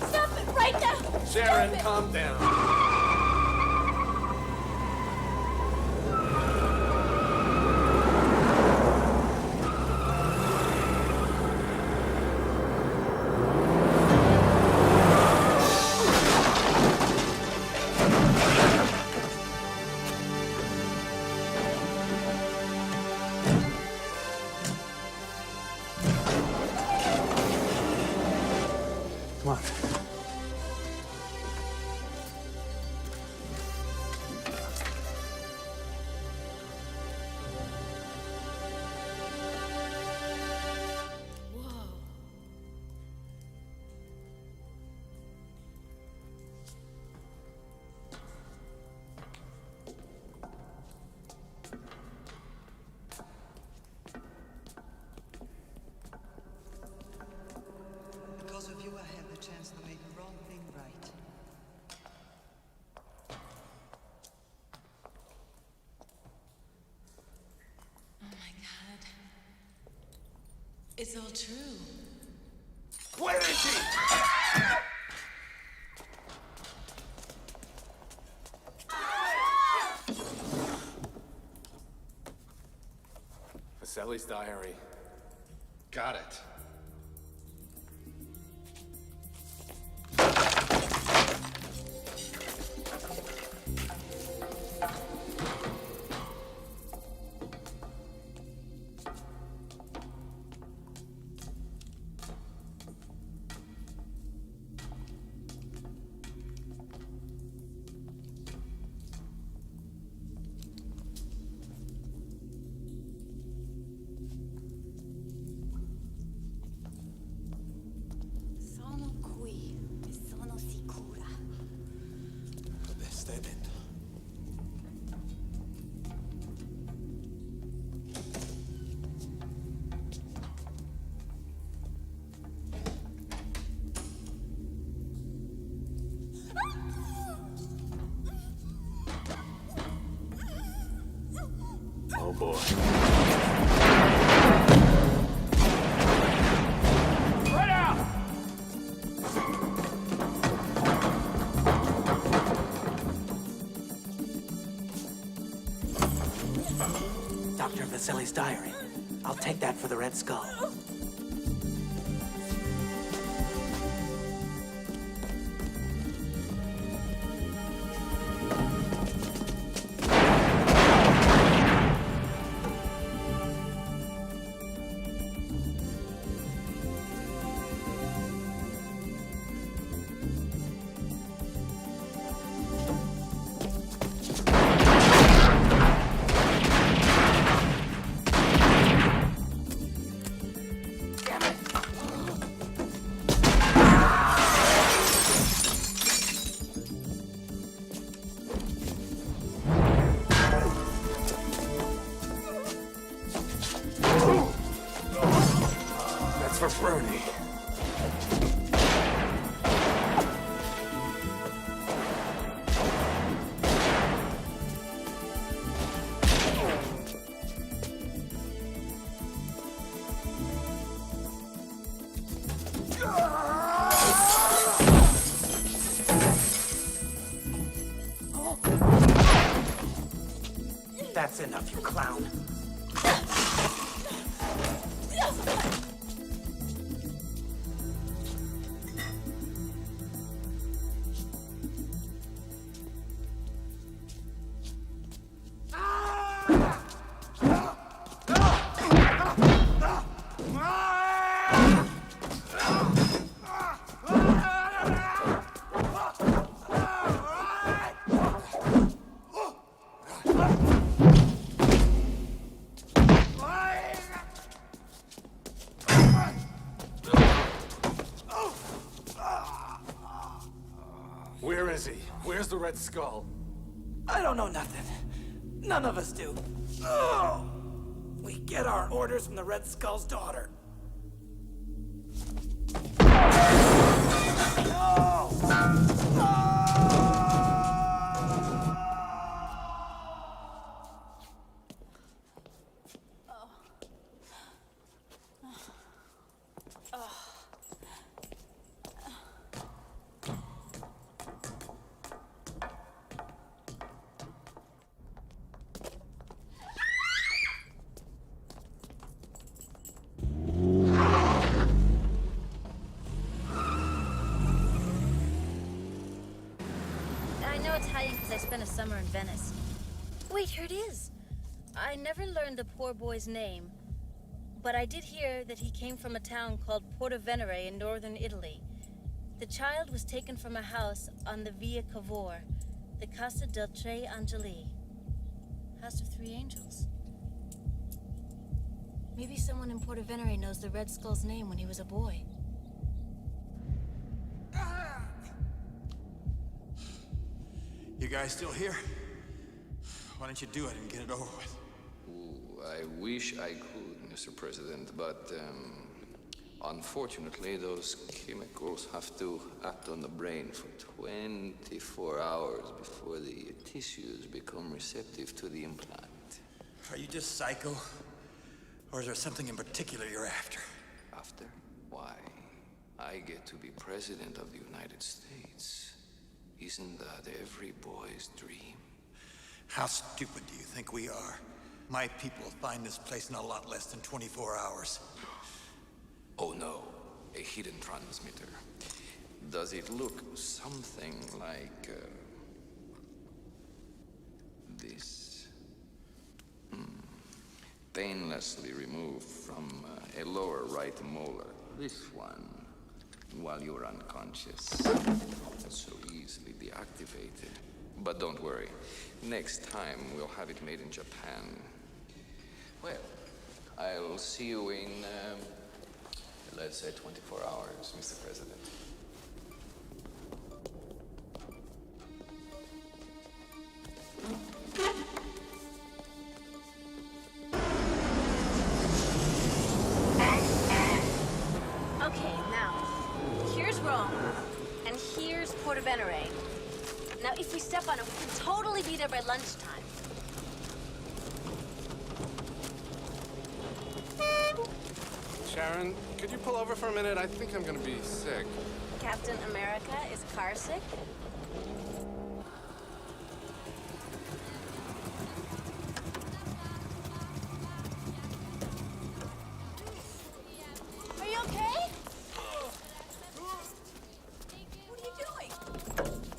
Stop it right now. Sharon, calm down. Come on. Because of you, I have the chance to make the wrong thing right. Oh my God. It's all true. Where is she? Vaselli's diary. Got it. Sono qui e sono sicura. Stai dentro. Oh boy. Right out! Dr. Vaselli's diary. I'll take that for the Red Skull. That's for Bernie. That's enough, you clown. Where is he? Where's the Red Skull? I don't know nothing. None of us do. Oh! We get our orders from the Red Skull's daughter. I know Italian because I spent a summer in Venice. Wait, here it is. I never learned the poor boy's name, but I did hear that he came from a town called Porto Venere in northern Italy. The child was taken from a house on the Via Cavour, the Casa del Tre Angeli. House of Three Angels. Maybe someone in Porto Venere knows the Red Skull's name when he was a boy. You guys still here? Why don't you do it and get it over with? Ooh, I wish I could, Mr. President, but unfortunately those chemicals have to act on the brain for 24 hours before the tissues become receptive to the implant. Are you just psycho? Or is there something in particular you're after? After? Why? I get to be President of the United States. Isn't that every boy's dream? How stupid do you think we are? My people will find this place in a lot less than 24 hours. Oh no, a hidden transmitter. Does it look something like this? Painlessly removed from a lower right molar. This one, while you're unconscious. So easily deactivated. But don't worry. Next time, we'll have it made in Japan. Well, I'll see you in, let's say 24 hours, Mr. President. Okay, now, here's Rome, and here's Porto Venere. Now, if we step on it, we can totally be there by lunchtime. Sharon, could you pull over for a minute? I think I'm gonna be sick. Captain America is car sick? Are you okay? What are you doing?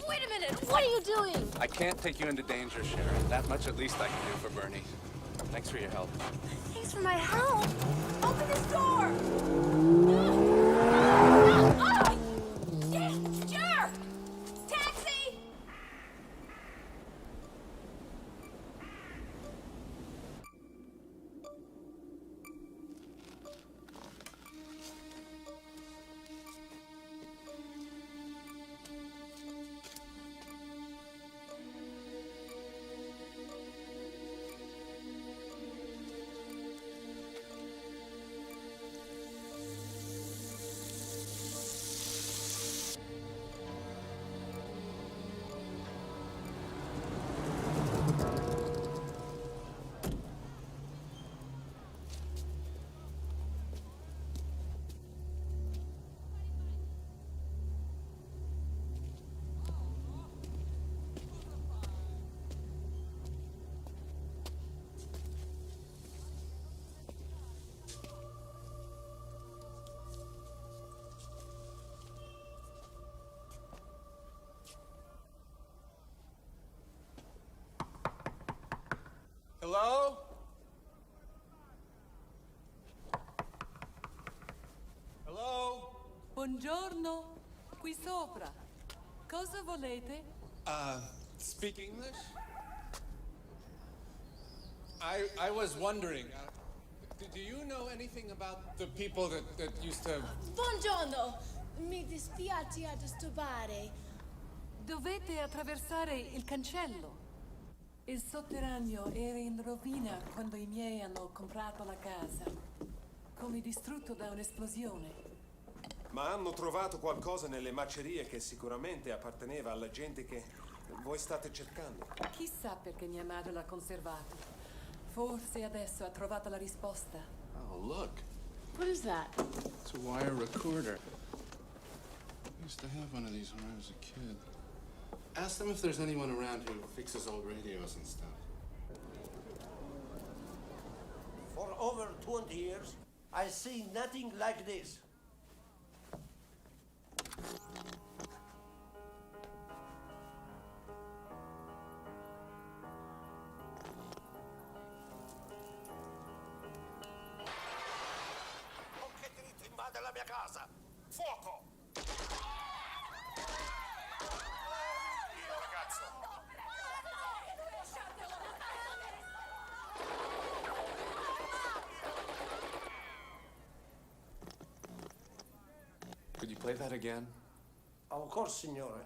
Wait a minute, what are you doing? I can't take you into danger, Sharon. That much at least I can do for Bernie. Thanks for your help. Thanks for my help. Open this door. Jerk! Taxi! Buongiorno, qui sopra. Cosa volete? Speak English? I was wondering, do you know anything about the people that used to... Buongiorno, mi dispiace a disturbare. Dovete attraversare il cancello. Il sotterraneo era in rovina quando i miei hanno comprato la casa. Come distrutto da un'esplosione. Ma hanno trovato qualcosa nelle macerie che sicuramente apparteneva alla gente che voi state cercando. Chissà perché mia madre l'ha conservato. Forse adesso ha trovato la risposta. Oh, look. What is that? It's a wire recorder. I used to have one of these when I was a kid. Ask them if there's anyone around who fixes old radios and stuff. For over 20 years, I've seen nothing like this. Con che diritto invade la mia casa? Fuoco! Io, ragazzo! Could you play that again? Of course, signore.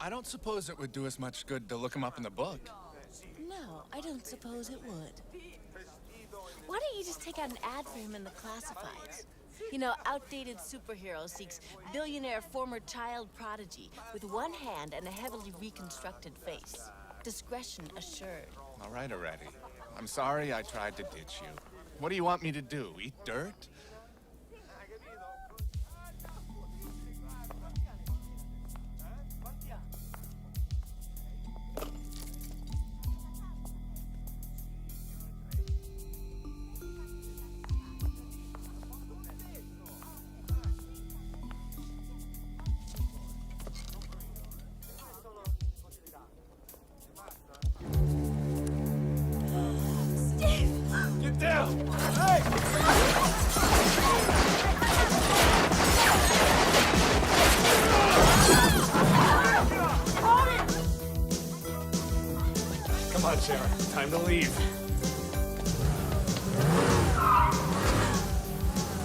I don't suppose it would do us much good to look him up in the book. No, I don't suppose it would. Why don't you just take out an ad for him in the classifieds? You know, outdated superhero seeks billionaire former child prodigy with one hand and a heavily reconstructed face. Discretion assured. All right already. I'm sorry I tried to ditch you. What do you want me to do? Eat dirt? Get down! Hey! Come on, Sarah. Time to leave.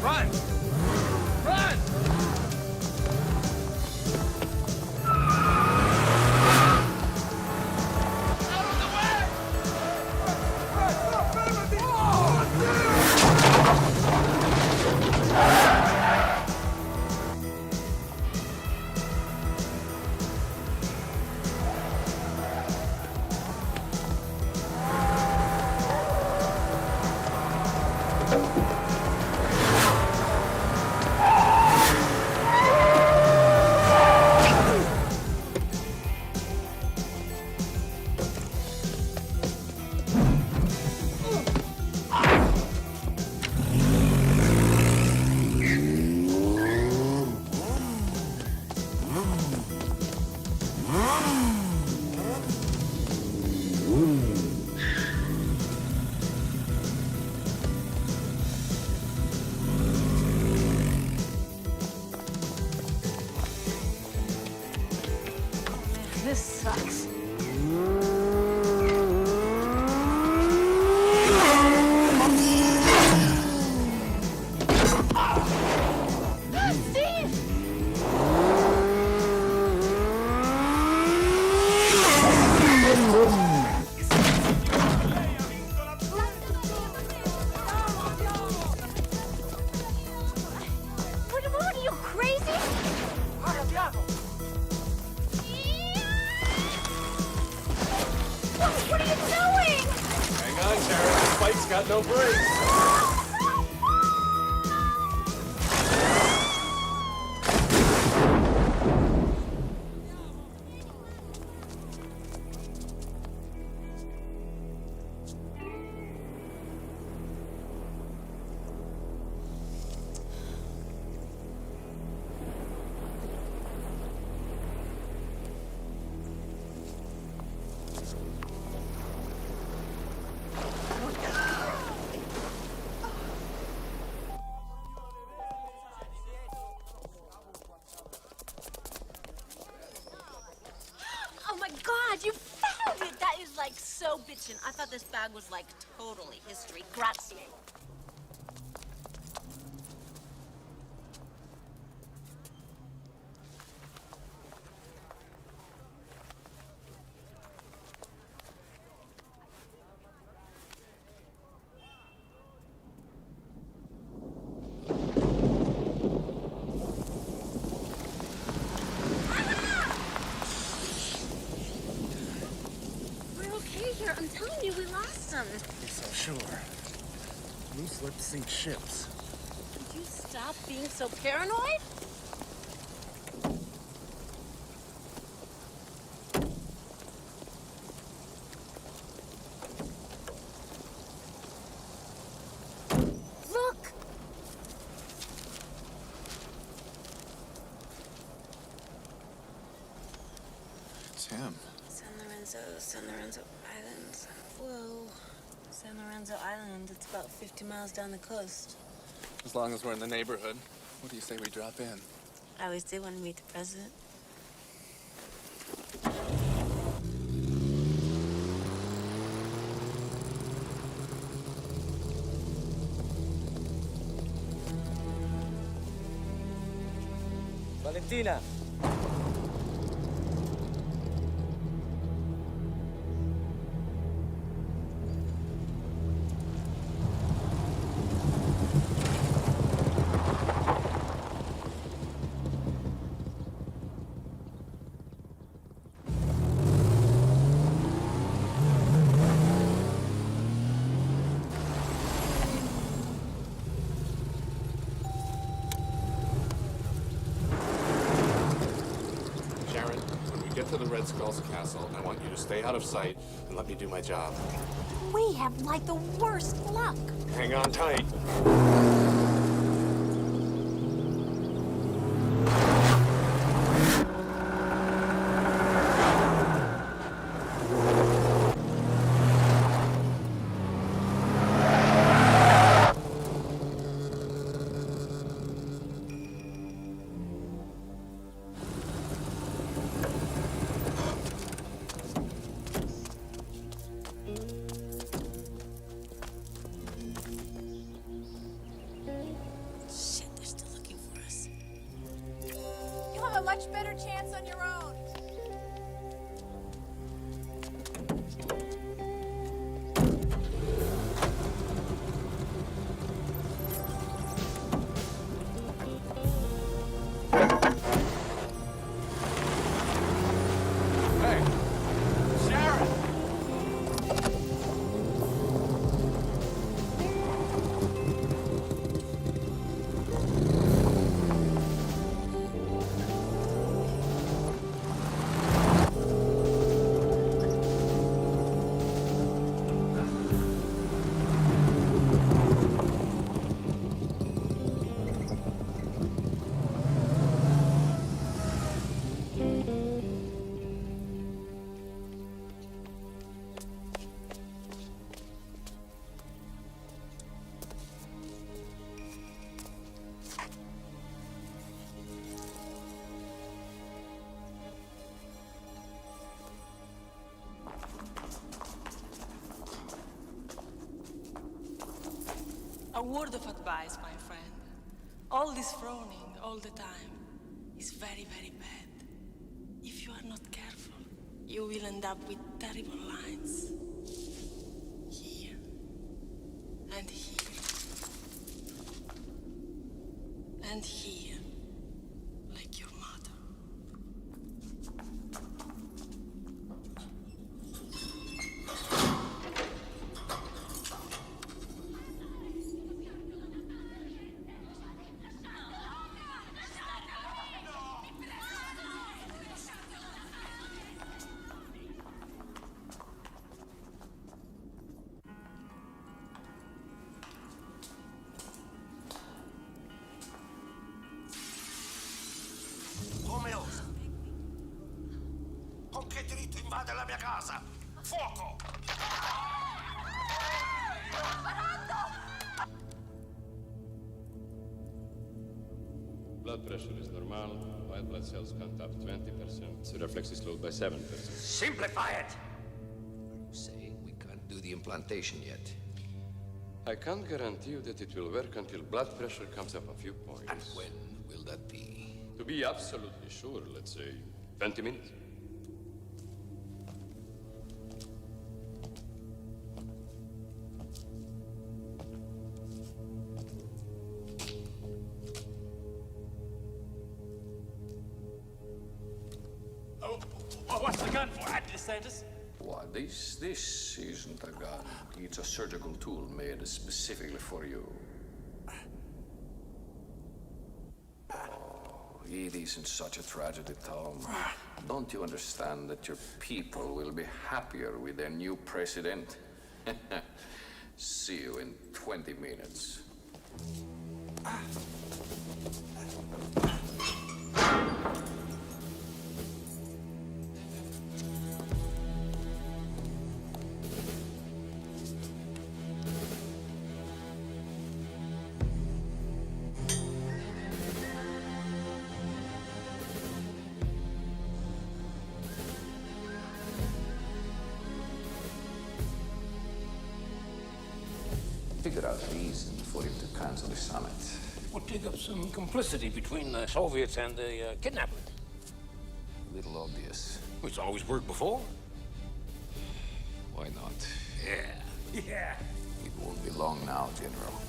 Run! Run! This sucks. What are you, crazy? What are you doing? Hang on, Sarah. This fight's got no brakes. You found it! That is like so bitchin'. I thought this bag was like totally history. Grazie. I'm telling you, we lost them. So sure. Loose lips sink ships. Could you stop being so paranoid? Look! It's him. San Lorenzo Island. Whoa. San Lorenzo Island, it's about 50 miles down the coast. As long as we're in the neighborhood, what do you say we drop in? I always did want to meet the president. Valentina! To the Red Skull's castle. I want you to stay out of sight and let me do my job. We have like the worst luck. Hang on tight. Much better chance on your own. A word of advice, my friend. All this frowning all the time is very, very bad. If you are not careful, you will end up with terrible lines. Here. And here. And here. Like your mother. Come osa? Con che diritto invade la mia casa? Fuoco! Blood pressure is normal. White blood cells count up 20%. The reflex is slowed by 7%. Simplify it! You say we can't do the implantation yet? I can't guarantee you that it will work until blood pressure comes up a few points. And when will that be? To be absolutely sure, let's say 20 minutes. What's the gun for, DeSantis? Why, this isn't a gun. It's a surgical tool made specifically for you. Oh, it isn't such a tragedy, Tom. Don't you understand that your people will be happier with their new president? See you in 20 minutes. Figure out a reason for him to cancel the summit. We'll dig up some complicity between the Soviets and the kidnappers. A little obvious. It's always worked before. Why not? Yeah. Yeah. It won't be long now, General.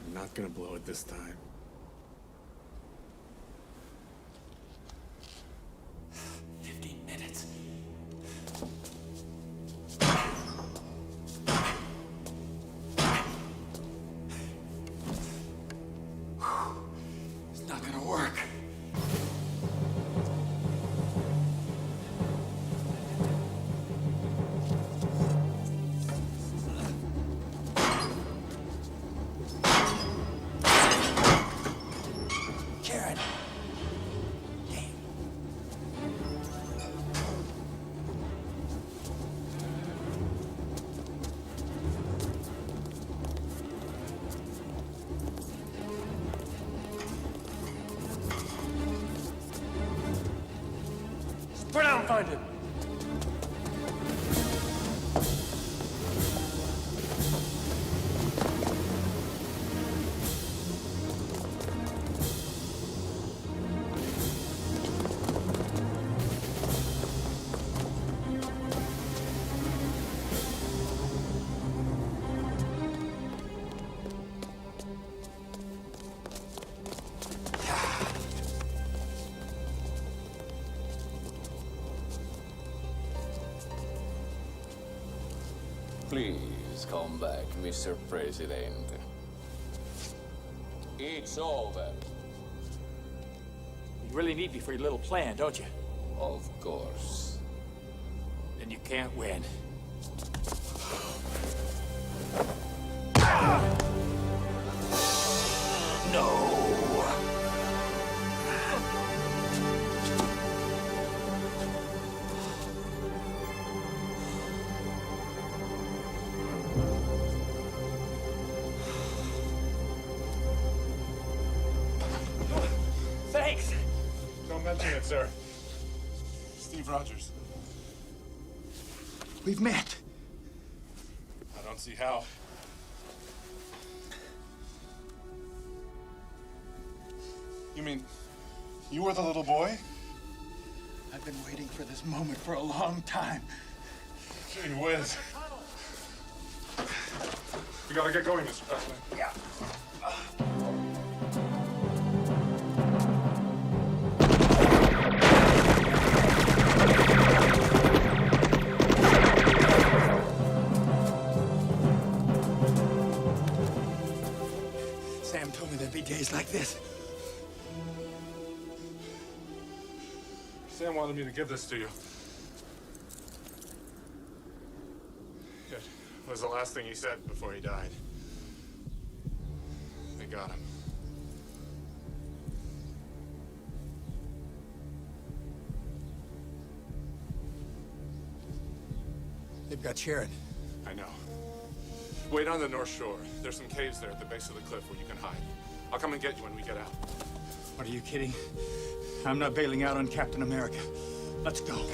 I'm not gonna blow it this time. It's not gonna work. Karen. Go down and find him. Please come back, Mr. President. It's over. You really need me for your little plan, don't you? Of course. Then you can't win. No. Thanks. Don't mention it, sir. Steve Rogers. We've met. I don't see how. You mean you were the little boy? I've been waiting for this moment for a long time. Gee whiz. We gotta get going, Mr. Presley. Yeah. Sam told me there'd be days like this. Sam wanted me to give this to you. was the last thing he said before he died. They got him. They've got Sharon. I know. Wait on the North Shore. There's some caves there at the base of the cliff where you can hide. I'll come and get you when we get out. Are you kidding? I'm not bailing out on Captain America. Let's go.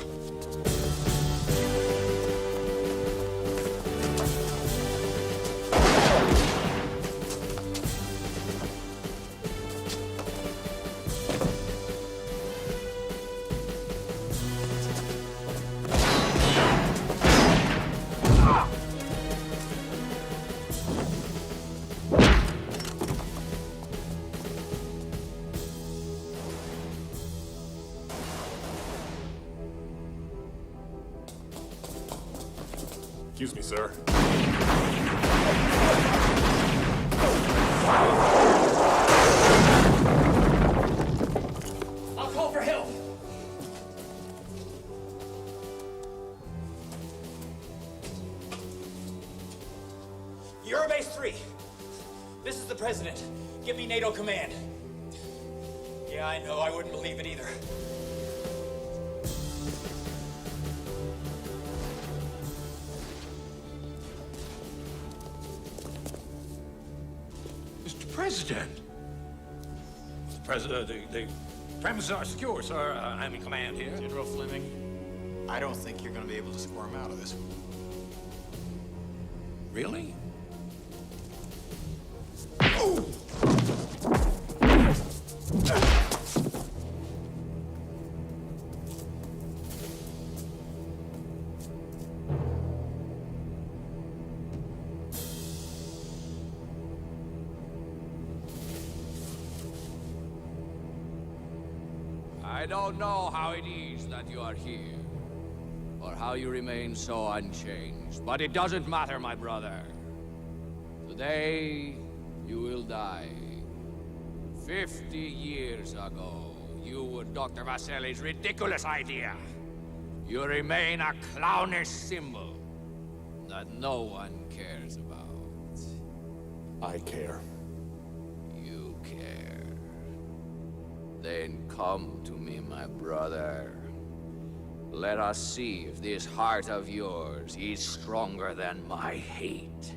Excuse me, sir. I'll call for help. Eurobase 3. This is the President. Give me NATO command. Yeah, I know. I wouldn't believe it either. Mr. President. The President, the premises are secure, sir. I'm in command here. General Fleming, I don't think you're going to be able to squirm out of this. Really? I don't know how it is that you are here, or how you remain so unchanged, but it doesn't matter, my brother. Today, you will die. 50 years ago, you were Dr. Vasili's ridiculous idea. You remain a clownish symbol that no one cares about. I care. You care. Then come to me, my brother. Let us see if this heart of yours is stronger than my hate.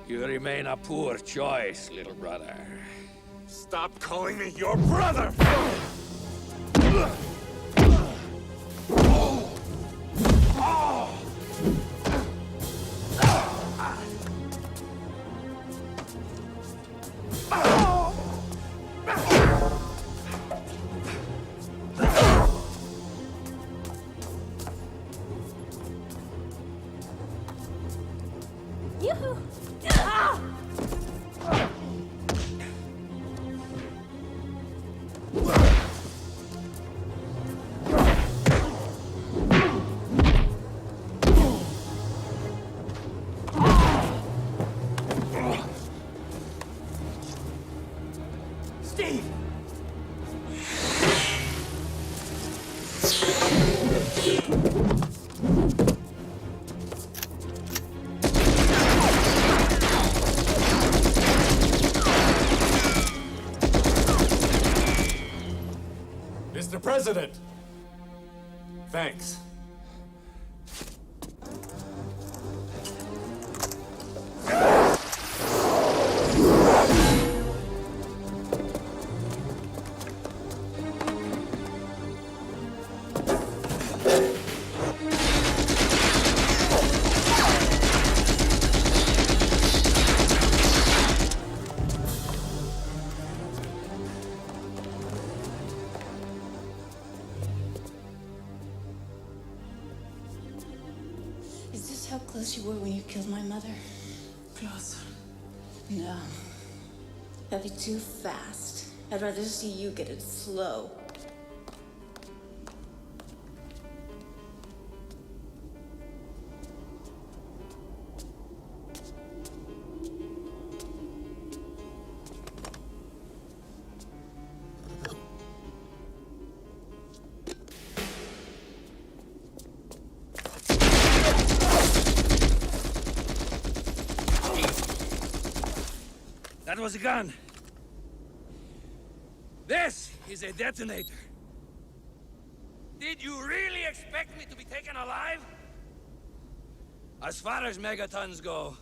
You remain a poor choice, little brother. Stop calling me your brother! Yoo-hoo! Ah! Mr. President! Thanks. Is this how close you were when you killed my mother? Close. No. That'd be too fast. I'd rather see you get it slow. That was a gun. This is a detonator. Did you really expect me to be taken alive? As far as megatons go,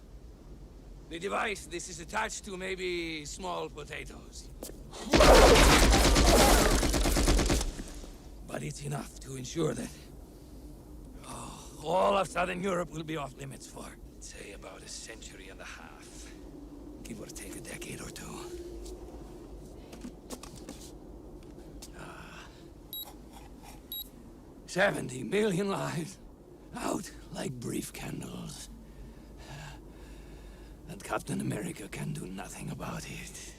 the device this is attached to may be small potatoes. But it's enough to ensure that all of Southern Europe will be off limits for, say, about a century and a half. Give or take a decade or two. 70 million lives out like brief candles. And Captain America can do nothing about it.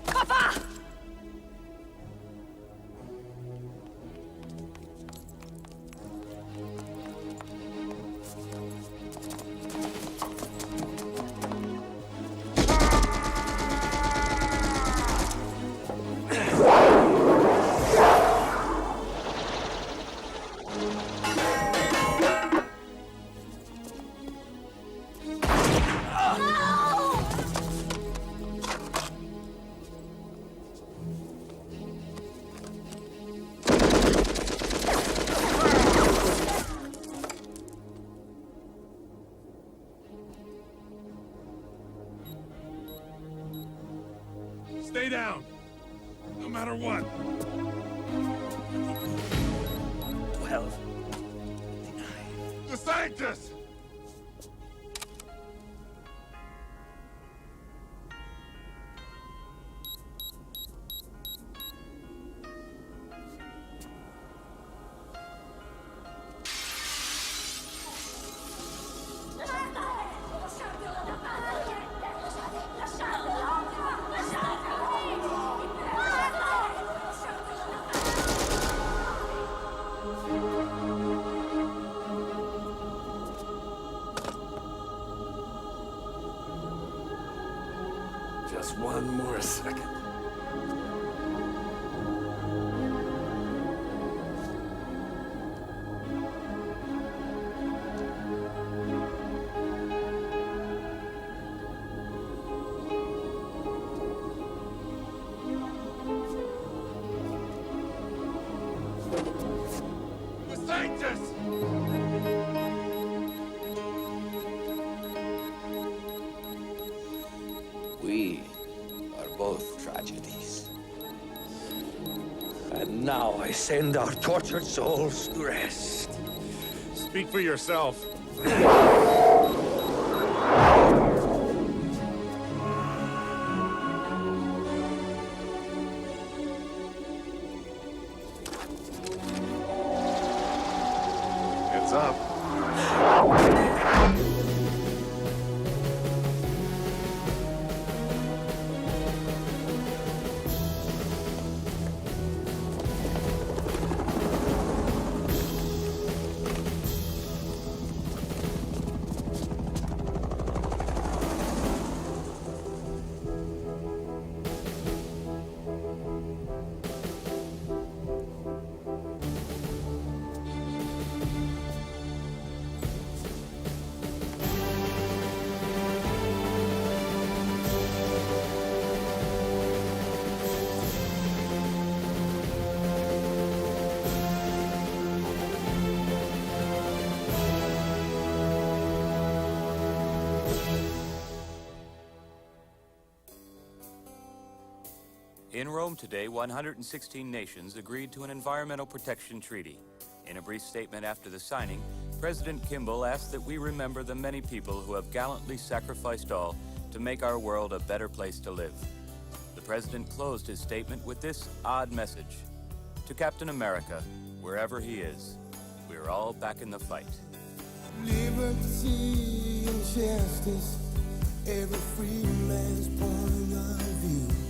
Papa! Stay down. No matter what. 12. The scientists! Just one more second. The scientists! We are both tragedies. And now I send our tortured souls to rest. Speak for yourself. Heads up. In Rome today, 116 nations agreed to an environmental protection treaty. In a brief statement after the signing, President Kimball asked that we remember the many people who have gallantly sacrificed all to make our world a better place to live. The President closed his statement with this odd message. To Captain America, wherever he is, we're all back in the fight. Liberty and justice, every free man's point of view.